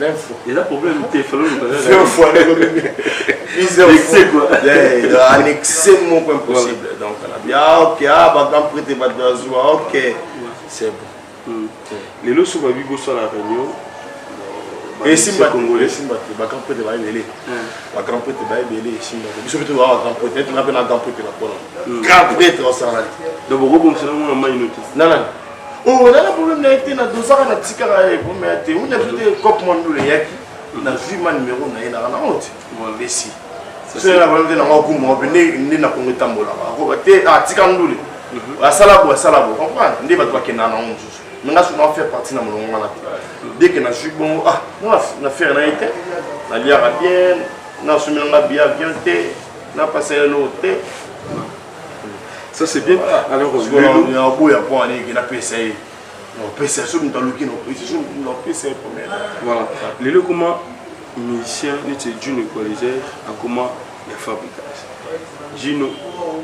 20 fois. Il y a un problème de téléphone. 20 fois. Plusieurs fois. Il a annexé mon point possible. Donc, on a dit, ah, ok, ah, bah, quand prêter, bah, ok. C'est bon. Les lots sont vivants sur la réunion. Et si je Congolais, si je bah, quand prêter, bah, il est. Bah, quand prêter, bah, il est. Si je peux te voir, quand prêter, tu n'as pas grand prêter la parole. Grand prêter, on s'en a dit. Donc, vous comme c'est là, on a mal noté. Non, non. Oh, on a un problème d'être dans 2 ans, on a tika pour mettre. On a vu cop monde le yak. On a vu ma numéro na ina na honte. Voilà ici. C'est la volonté na ngoko mo bene ni na kongo tambola. Ko bate a tika ndule. Asala bo, comprendre. Ndi ba toi kena na honte. Nga souvent faire partie na molongo na. Dès que na suis bon ah, na faire na été. Na liara bien, na soumis na bien té, na passer l'autre. Ça c'est bien. Alors, il y a un peu qui n'a pas essayé. Voilà. Les comment musicien n'était d'une équaliseur à comment les fabrication. Gino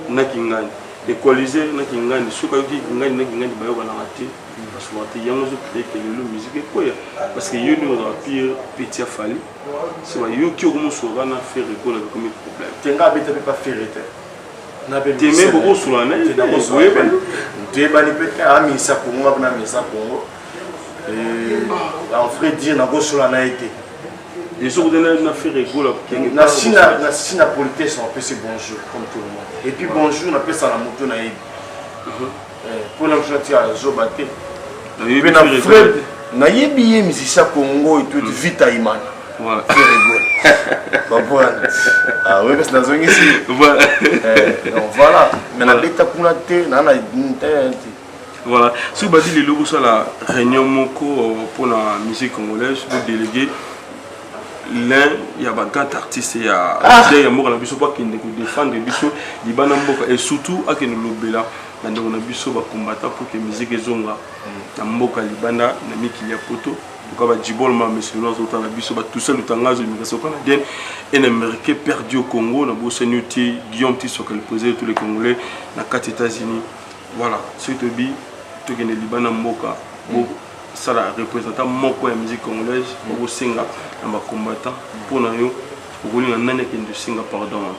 Nakingani. Équaliseur Nakingani. Ce qui Nakingani Nakingani Bayo Banarati. Parce que il y a un autre qui est le musique quoi. Parce que il y a un pire petit affali. C'est vrai. Il y a qui au moins sur va faire école avec comme problème. Tenga peut pas faire été. Tu mets beaucoup sur la neige, tu es peut-être à Misa Congo, à Misa Congo. En vrai, dire na sur la neige. Et sur des neiges, on a fait rigolo. La Chine a politesse, on appelle ça bonjour, comme tout le monde. Et puis bonjour, on appelle ça la moto naïve. Pour l'instant, tu as Zobate. Et puis, na yebiye musicien Congo et tout, vite à Iman. Voilà. Ah oui, parce que dans un ici. Voilà. Mais la bête a coulaté, nana voilà. Si vous avez dit le la réunion Moko pour la musique congolaise, vous déléguez l'un, il y a des grands artistes, il y a des gens qui défendent les bisous, et surtout à qui nous l'obéla. On a biso ba combattre pour que musique ezonga na mboka libanda na miki ya poto donc ba djibol ma monsieur nous autant na biso ba tout seul utangazo immigration canadienne un américain perdu au Congo na bosenuti Guillaume Tisoka le président tous les Congolais na 4 États-Unis voilà c'est to bi to gene libanda mboka bo ça la représentant moko ya musique congolaise bo singa na ba combattant pour na yo okoli na nanya ke singa pardon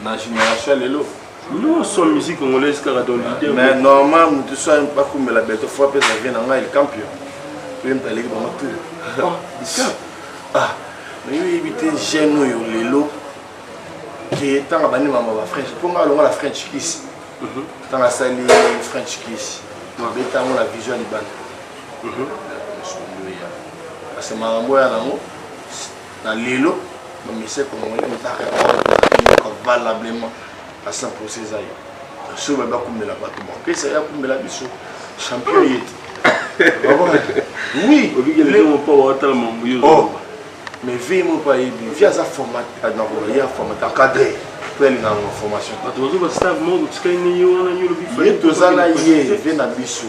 na génération lelo. Non, son musique congolaise car dans l'idée. Mais normalement, tu sais pas comme la bête fois que ça vient en il campion. Tu aimes aller dans tout. Ah, mais il éviter jeune yo lelo qui est en bani maman va French. Pour moi la French kiss. Dans la salle French kiss. Mais t'as la vision du ban. Parce que ma mboya na lelo, mais c'est comme on est valablement. À 100% ça y est. Je vais pas couper la bateau. Qu'est-ce que ça y a couper la biche? Champion y est. Oui. Oh. Mais viens-moi pas y viens à format. Il y a un format encadré. Pour aller dans la formation. Tu vas staff monde tu connais il y a deux ans là hier viens à biche.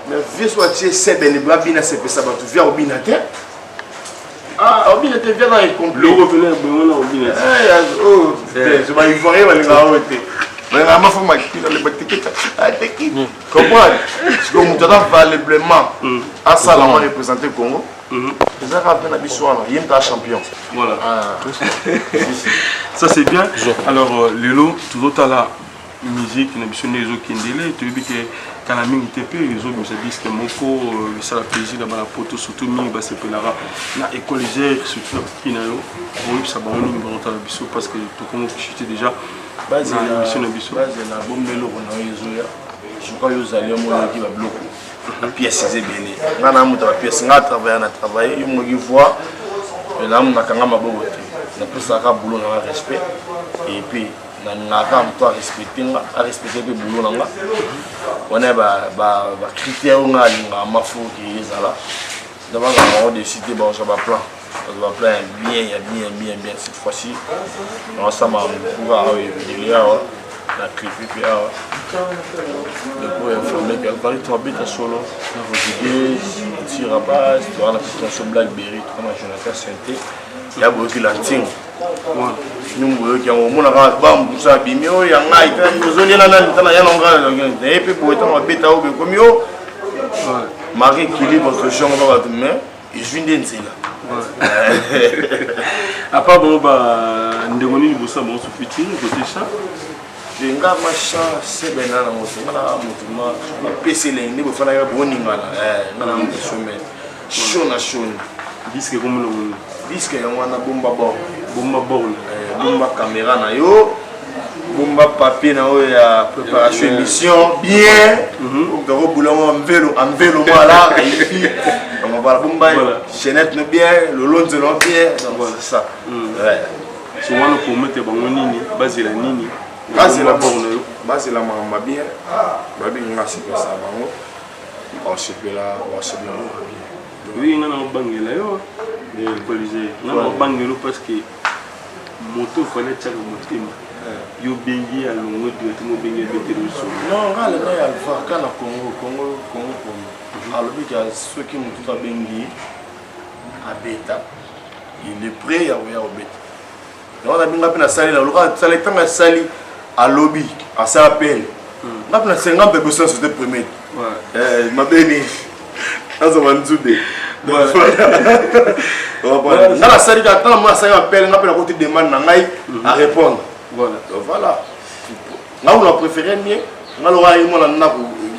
Mais viens soit tu sais ben les bras bien c'est ça va tu viens au binateur. Ah, au binateur viens dans les complet. Le revenir bon au binateur. Oh, je vais y voir les gars. Mais la femme m'a dit dans les boutiques. Ah, t'es qui? Comprends? Parce que mon temps valablement à ça là on représenter Congo. Ça va bien à Bissouana, il y a un champion. Voilà. Ça c'est bien. Alors Lelo, tout à la musique, na biso nezo kindele, tu veux que quand la mingi TP, les autres me disent que moko ça la plaisir là bas poto surtout mingi ba se pelara na écoliser surtout la petite nayo. Oui, ça ba on numéro ta biso parce que tout comme j'étais déjà base na mission na biso. Base na bombelo na yezoya. Je crois que vous allez moi qui va bloquer. La pièce c'est bien. Nga na muta la pièce nga travailler, il me voit et là on a quand même beaucoup. Na plus ça ka boulot na respect et puis na toi respecter le boulot nanga on est ba critère nga linga mafu qui ezala d'abord on a décidé ba on va plan bien cette fois-ci on ça m'a pour la clipper puis de pour informer qu'elle va tomber ta solo na Rodriguez tira base tu as la situation Blackberry comme Jonathan Santé il y a beaucoup qui la tient nous qui on mona ka bam ça bimio ya ngai ta zone na na ya longa et puis pour être beta au comme yo Marie équilibre entre chambre va mais et je viens d'enzela à part bon ba ndengoni bossa bon futur côté ça nga machin c'est ben na moto ma PC les ni bo fana ya boninga na na sommet chaud disque comme le disque ya wana bomba bomba bomba caméra na yo Bomba papier na oyo ya préparation émission bien. Garo boulon en vélo moi là et puis on va bomba chaînette no bien, le lonzo no bien, donc c'est ça. Ouais. Souvent pour mettre bango nini, base la nini. Base la borne, base la mama bien. Ba bien ngasi ko ça bango. On se fait là, on se bien. Oui, on a bangela yo. De poliser. On a bangelo parce que moto fallait tchaka moto. Yo bengi à longo directement bengi de terrorisme. Non, là le gars alpha kana Congo. Alors que ceux qui nous tout bengi à bêta. Il est prêt à oya au bêta. Donc on a bien appelé à sali là, le sali tant à sali à lobby, à ça appel. On a plein 50 personnes sur le premier. Ouais. Ma béni. Dans un manzoudé. Voilà. Dans la salle quand moi ça appelle, on appelle à côté demande nangai à répondre. Voilà. Donc voilà. Là on a préféré mieux. On a l'aura moi na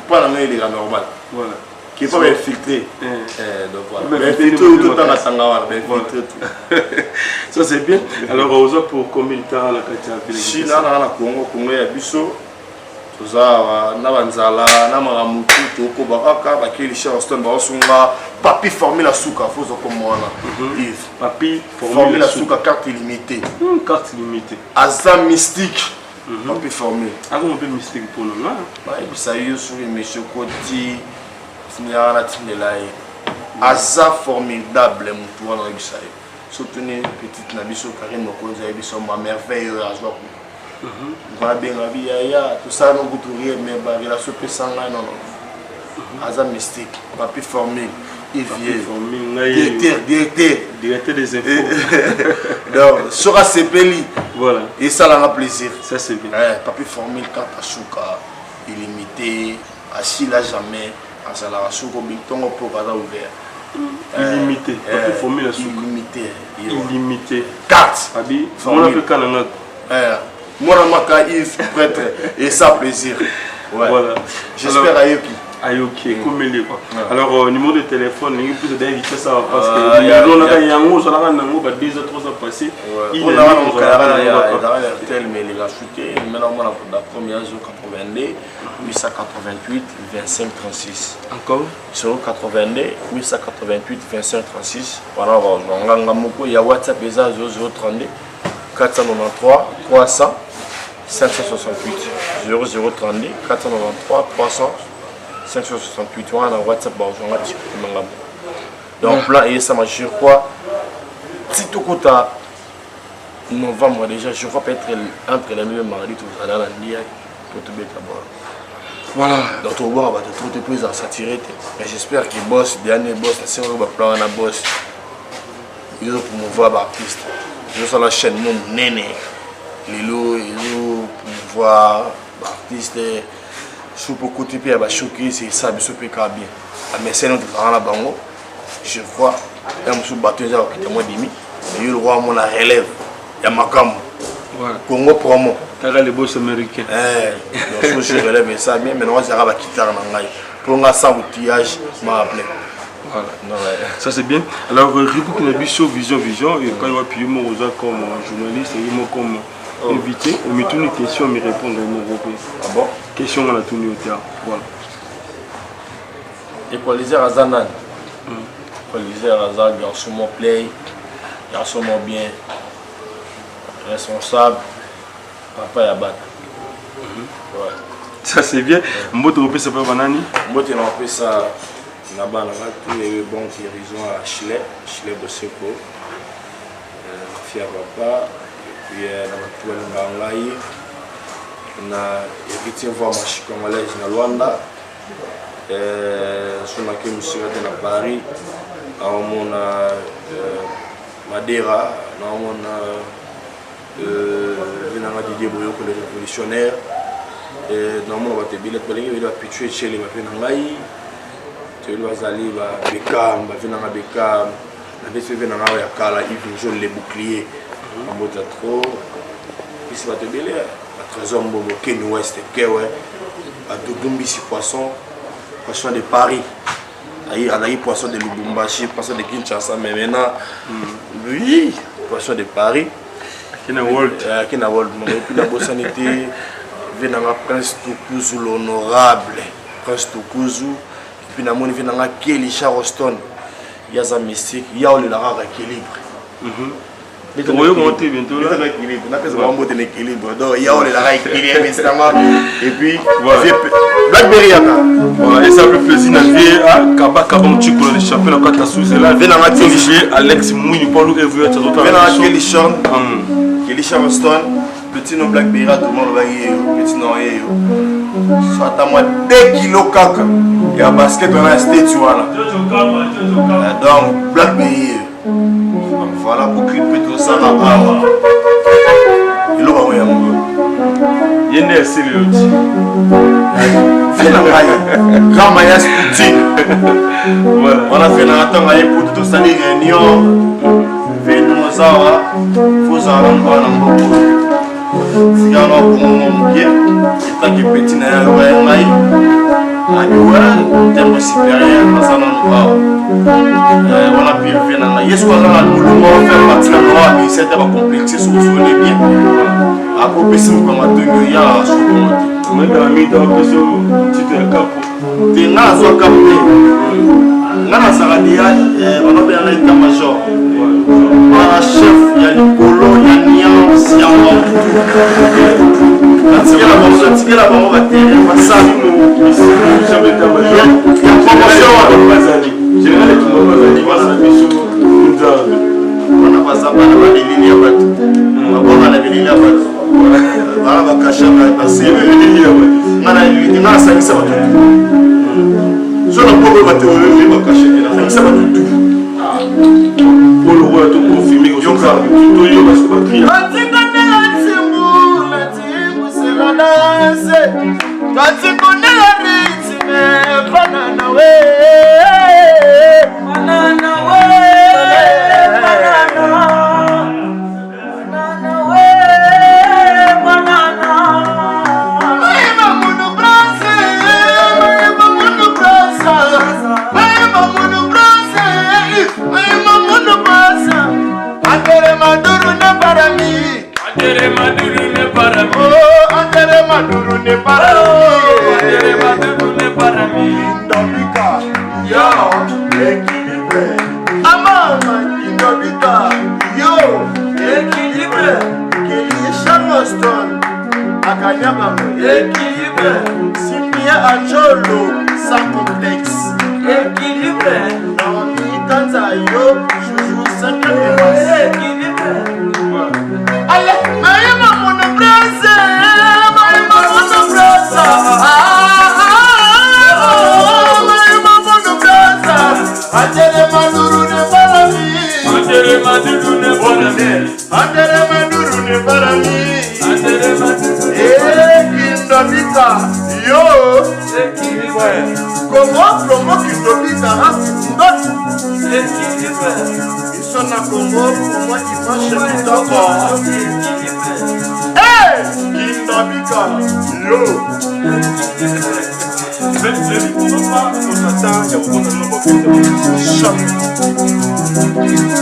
pas la main les normal. Voilà. Qui est pas bien filtré. Donc voilà. Mais filtré tout le temps à Sangawa, bien filtré tout. Ça c'est bien. Alors aux autres pour combien de temps la Katia si là na Congo ya biso toza na banzala na maramutu to ko bakaka bakeli Charleston ba osunga papi formé la souka faut comme moi là. Papi formé la souka carte illimitée. Carte illimitée. Asa mystique. Papi formé. Comment on peut mystique pour nous là? Bah il s'agit sur les monsieur Koti Siniara na Tindelai. Asa formidable mutu wana bisaye. Soutenir petite nabiso Karine Mokonza biso ma merveille azwa. Va bien la vie tout ça non vous trouver mais bah il a ce pesanga non non. Asa mystique, papi formé, il vient. Directeur des infos. Donc sera sepeli. Voilà. Et ça l'a plaisir. Ça c'est bien. Papi formé quand Asuka illimité, assis là jamais, à ça la Asuka bitongo pour avoir ouvert. Illimité. Papi formé la souka. Illimité. Illimité. Carte. Abi, on a fait cananga. Moi, Yves, prêtre, et ça plaisir. Ouais. Voilà. J'espère Ayoki. Ayoki, comme il est quoi. Alors, numéro de téléphone, il peut d'inviter ça parce que on a yango, ça l'a nango, 2 ou 3 ans passé. Il a un tel mais il a shooté. Maintenant, on a la première jour 82, 888, 25, 36. Encore 082, 888, 25, 36. Voilà, il y a WhatsApp, 0032. 493 300 568 0032 493 300 568. On a WhatsApp donc là et ça m'a je crois si tout compte novembre déjà je crois peut-être entre les deux mardi tout ça dans la nuit pour tout mettre d'abord. Voilà donc on va tout te plus à s'attirer mais j'espère qu'il bosse dernier boss c'est on va plan un boss il faut promouvoir l'artiste. Je suis la chaîne mon néné. Lilo pour voir l'artiste sous beaucoup de pays à choquer c'est ça mais ce peut bien. Mais c'est notre la bango. Je crois un sous bateau déjà qui est moins demi. Mais le roi mon la relève. Il y a Makam. Voilà. Congo promo. Car les boss américains. Donc je relève ça bien mais on va quitter en anglais. Pour un sans outillage m'a appelé. Voilà. Non, ça c'est bien. Alors, Rico qui a vu sur Vision, et quand il va payer mon comme journaliste et moi comme invité, on met toutes les questions, me répondre à mon groupe. Ah bon? Question on a tourné au théâtre. Voilà. Équaliser à Zanan. Équaliser à Zanan, garçon mon play, garçon mon bien, responsable, papa Yabat. Ouais. Ça c'est bien. Mbote Ropé ça peut banani? Mbote Ropé ça. Là-bas, tous les bons dirigeants à Chile Boseko, Fier Papa, et puis on a hérité voir marché congolaise na Luanda, sur laquelle nous sommes à Paris, on a Madeira, on a Didier Boyoko, le révolutionnaire, on a des billets pour les habitués chez les Mapenangaï. Tu dois aller à Bekam, à Bekam, à Kala, ils jouent les boucliers. En mode trop. Ici, va te bêler. À Trésor Mbomo, Ken Ouest, Kewe, à Dodumbi, c'est poisson de Paris. Il y a poisson de Lubumbashi, poisson de Kinshasa, mais maintenant, oui, poisson de Paris. Kina World. Kina World. Et puis la Bossanité, venanga Prince Tukuzu l'honorable. Prince Tukuzu. Et puis namoni venanga Kelly Charleston. Il y a sa mystique, il y a le rare équilibre. Mais tu vas monter bientôt là. On a besoin de monter l'équilibre. Donc il y a le rare équilibre. Et puis, Blackberry Yaka. Et ça fait plaisir de à Kaba Kabam Chiko, le champion de Katasous. Là, venanga Alex Mouini, Paulo Evuet, venanga Kelly Charleston. Petit nom Blackberry, tout le monde va y aller. Petit nom y soit à moi 2 kilos caca. Et à basket, on a un statut là. Donc, Blackberry. Voilà pour clipper tout ça là. Il va y avoir. Il y a un sérieux. Grand maillage Poutine. On a fait un temps pour tout ça, les réunions. Venons ça, faut avoir un si on a un pied, et tant que petit n'a rien, on a supérieur, on a pu faire un yes, on a faire partie de la loi, mais c'est un complexé sur le bien. À côté, c'est comme un demi à ce moment. On a mis dans le cap. T'es là, soit capté. Là, ça va dire, on a bien l'état-major. Chef, il y a le polo, il y a Nian, il y a la bombe, on va tirer, on va s'allumer. Il y a promotion. On a pas ça, on a des lignes à battre. On a des lignes à battre. On a caché, on a passé. On a des lignes à battre. Je ne peux pas battre, on va cacher. Ça va tout. Pour le roi, tout confirmé au Yoka, tout le monde va se battre.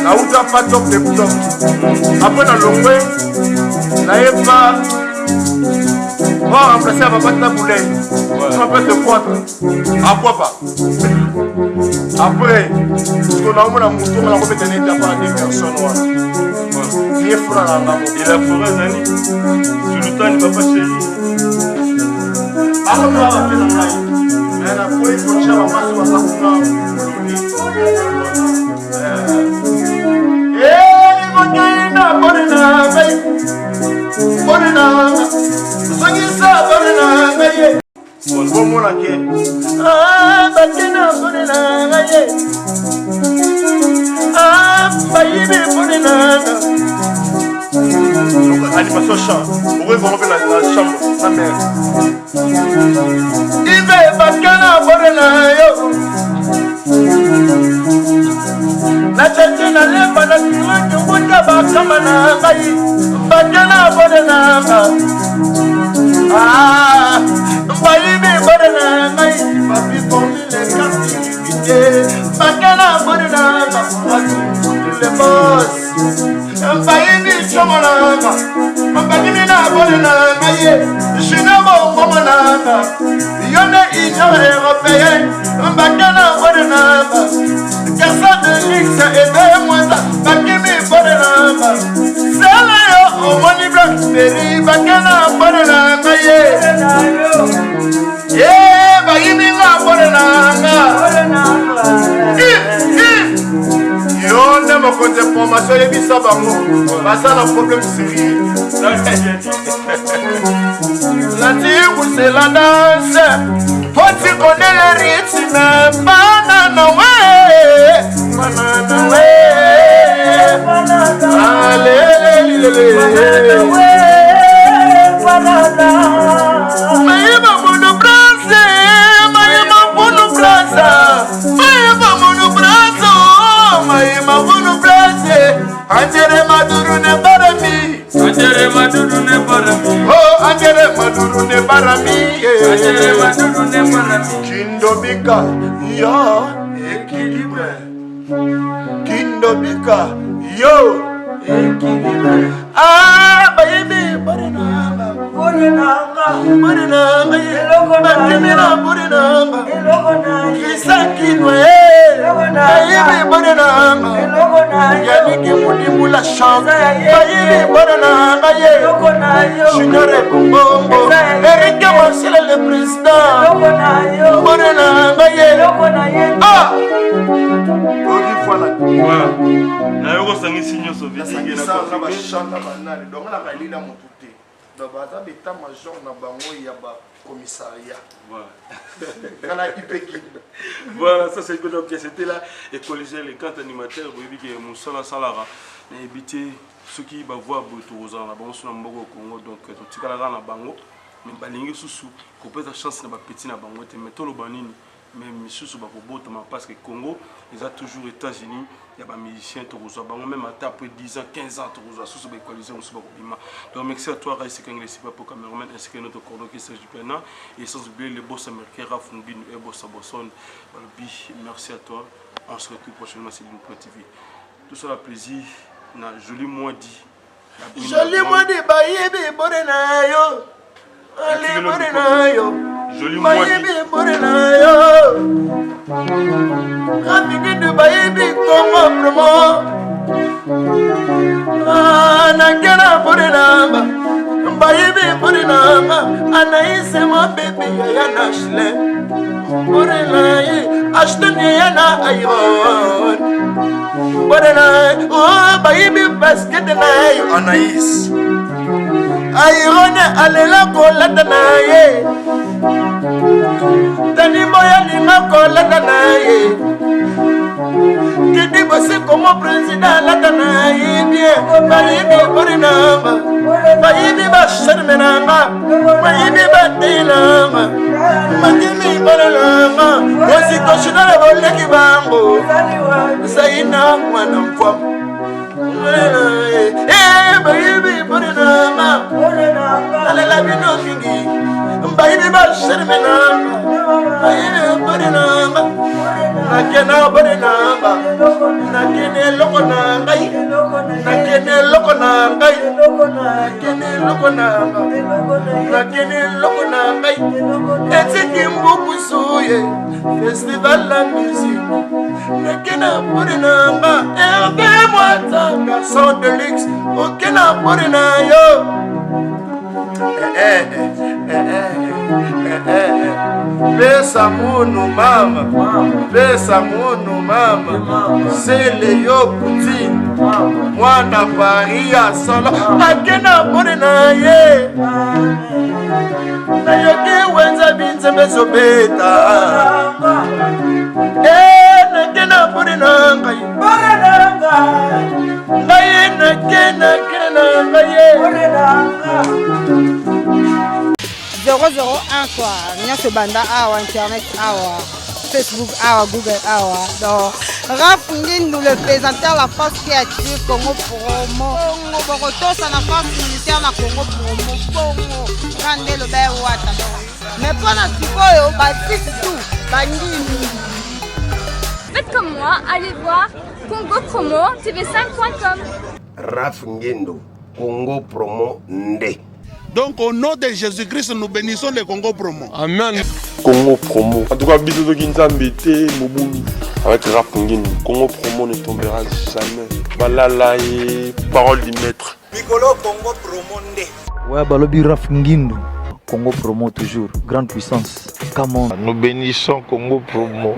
La route n'a pas top de top. Après dans le coin, la EFA va remplacer à Papa Taboulay. On peut te croître. À quoi pas? Après, parce qu'on a un mouton, on a fait des personnes. Il est fou dans la maman. Il a forêt d'année. Sur le temps, il va pas chez lui. Alors, on va faire dans la ligne. Elle a pris son chien à masse sur sa couleur. Animation chant, vous pouvez voir la chambre, la mère. Il va bacana yo. La tête na lepa na kilo nyumbuka bakama na ngai bacana bonenanga. Ah, mbayibi bonenanga, papi komi le kapite. Bacana bonenanga, le boss. Mbayibi chomonanga. Je suis d'abord comme un âme. Il y en a une européenne. Un bacana, bon âme. Car ça de luxe et de moins ça. Bakimi, bon âme. C'est là, au money block. Péri, bacana, bon âme. Yeah, bakimi, bon âme. Yo, ne me comptez pas, ma soeur, il y a ça, ça, un problème sérieux. La tigre, c'est la danse. Toi, tu connais le rythme. Banana, ouais. Banana, ouais. Allez, banana, ouais. Banana. Mais il va nous brasser. Mais il va nous brasser. Mais il va nous brasser. Mais il va nous brasser. Angere Maduru ne barami. Angere Maduru ne barami. Oh, Angere Maduru ne barami. Angere Maduru ne barami. Kindobika, yo, équilibre. Kindobika, yo, équilibre. Ah, baby, barinanga, barinanga, barinanga, barinanga, barinanga, Kisakinwe, baby, barinanga, Yannick Moudimou la chance, baby, barinanga, Junior Bongo, Eric Marcel le président, barinanga, ah, voilà, ça c'est une pièce. C'était là, et collégiens, les grands animateurs, vous voyez que mon sol à Salara, et éviter ceux qui vont voir Boutouza, la banque sur le Congo, donc tu vas la bango, mais balingue sous, qu'on peut la chance de ma petite na bango, mais tout le banini. Mais monsieur parce que Congo, ils ont toujours États-Unis, il y a des musiciens, même après 10 ans, 15 ans, sous les coalitions, donc merci à toi, Raïs Kangles, pour caméraman, ainsi que notre cordon qui s'agit maintenant, et sans oublier les boss américains, Raf Ngin et boss Bosson. Merci à toi, on se retrouve prochainement sur Limpro TV. Tout ça, plaisir, joli mois dit. Joli mois dit, baïbi, borenayo. Ali borenayo. Joli mois dit. Borenayo. Rapide de baïbi, comme promo. Nagana borenamba. Baïbi borenamba. Anaïs et mon bébé, Yana Shle. Borenaye, Ashton Yana Ayon. Borenaye, oh baïbi basket nayo. Anaïs. Ayrone alela kolata naye. Tani moya lima kolata naye. Kidi bosse como président lata naye bien. Bayibi borinama. Bayibi basharmenama. Bayibi batinama. Magimi borinama. Mosi koshina boleki bango. Saina mwana mfam. Baby, put it on. I love you, no kingy. Baby, but shut me up. Baby, put it on. I cannot put it on. I can't look on. I can't look on. I can't look on. I can't look on. It's a Kimbuku Suye Festival la musique. I cannot put it on. Garçon de luxe, aucun apport n'a yo. Pesa munu mama, pesa munu mama. C'est le yo poutine, moi na Paris à solo. Aucun apport n'a ye. Na yo ki wenza binze beso beta. Na apport n'a ngai. 001 quoi. Nyonso banda awa internet awa Facebook awa Google awa. Donc Raf Ngin nous le présentateur la force créative Congo Promo. Congo Boroto ça la force militaire na Congo Promo. Congo grande le bel wata. Mais pendant sikoyo ba tout bangini. Faites comme moi, allez voir Congo Promo TV5.com. Raf Ngendo Congo Promo Nde. Donc au nom de Jésus-Christ, nous bénissons le Congo Promo. Amen. Congo Promo. En tout cas, bisous de Kinzambete, Mobumu. Avec Raf Ngindu. Congo Promo ne tombera jamais. Balala et parole du maître. Mikolo Congo Promo nde. Ouais, balobi Raf Ngindu. Congo Promo toujours. Grande puissance. Come on. Nous bénissons Congo Promo.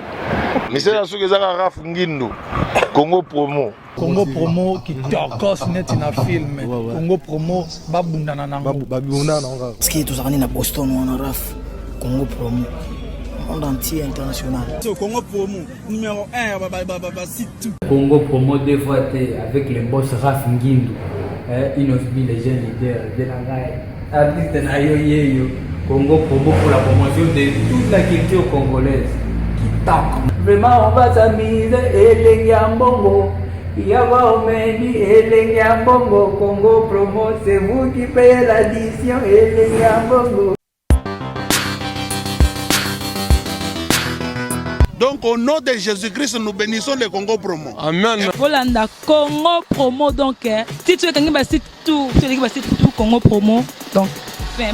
Monsieur Assoukezaka Raf Ngindu. Congo Promo. Congo Promo qui torkos net na film. Congo Promo babundana nango. Parce que tous na Boston on a Raf Congo Promo. Monde entier international. Congo Promo numéro 1 site. Congo Promo deux fois avec le boss Raf Ngindu. Il nous dit les jeunes leaders de la Gaï. Artiste na yo Congo Promo pour la promotion de toute la culture congolaise qui tape. Vraiment on va s'amuser et les Yambongo. Yawa Omeni et les Yambongo. Congo Promo c'est vous qui payez l'addition et les Yambongo. Donc au nom de Jésus-Christ, nous bénissons le Congo Promo. Amen. Volanda Congo Promo donc si tu es quelqu'un qui tout Congo Promo donc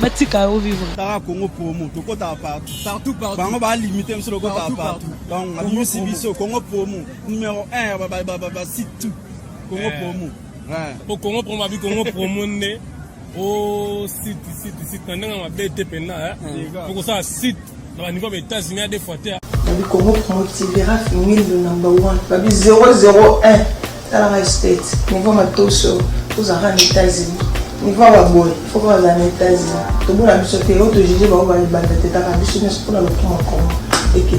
batika au vivre. Congo Promo, tu côté partout. Bango ba limiter monsieur le côté partout. Donc on biso Congo Promo numéro 1 site tout. Congo Promo. Ouais. Pour Congo Promo avec Congo Promo né au site quand on va BT pena pour ça site dans niveau des États-Unis des fois Babi Congo Promo TV Raf Ngindu #1 Babi 001 Talanga State niveau matoso aux États-Unis niveau wa boy faut que les États-Unis to bona biso te auto juger ba ba libanda te ta ka biso ne pour la Congo et que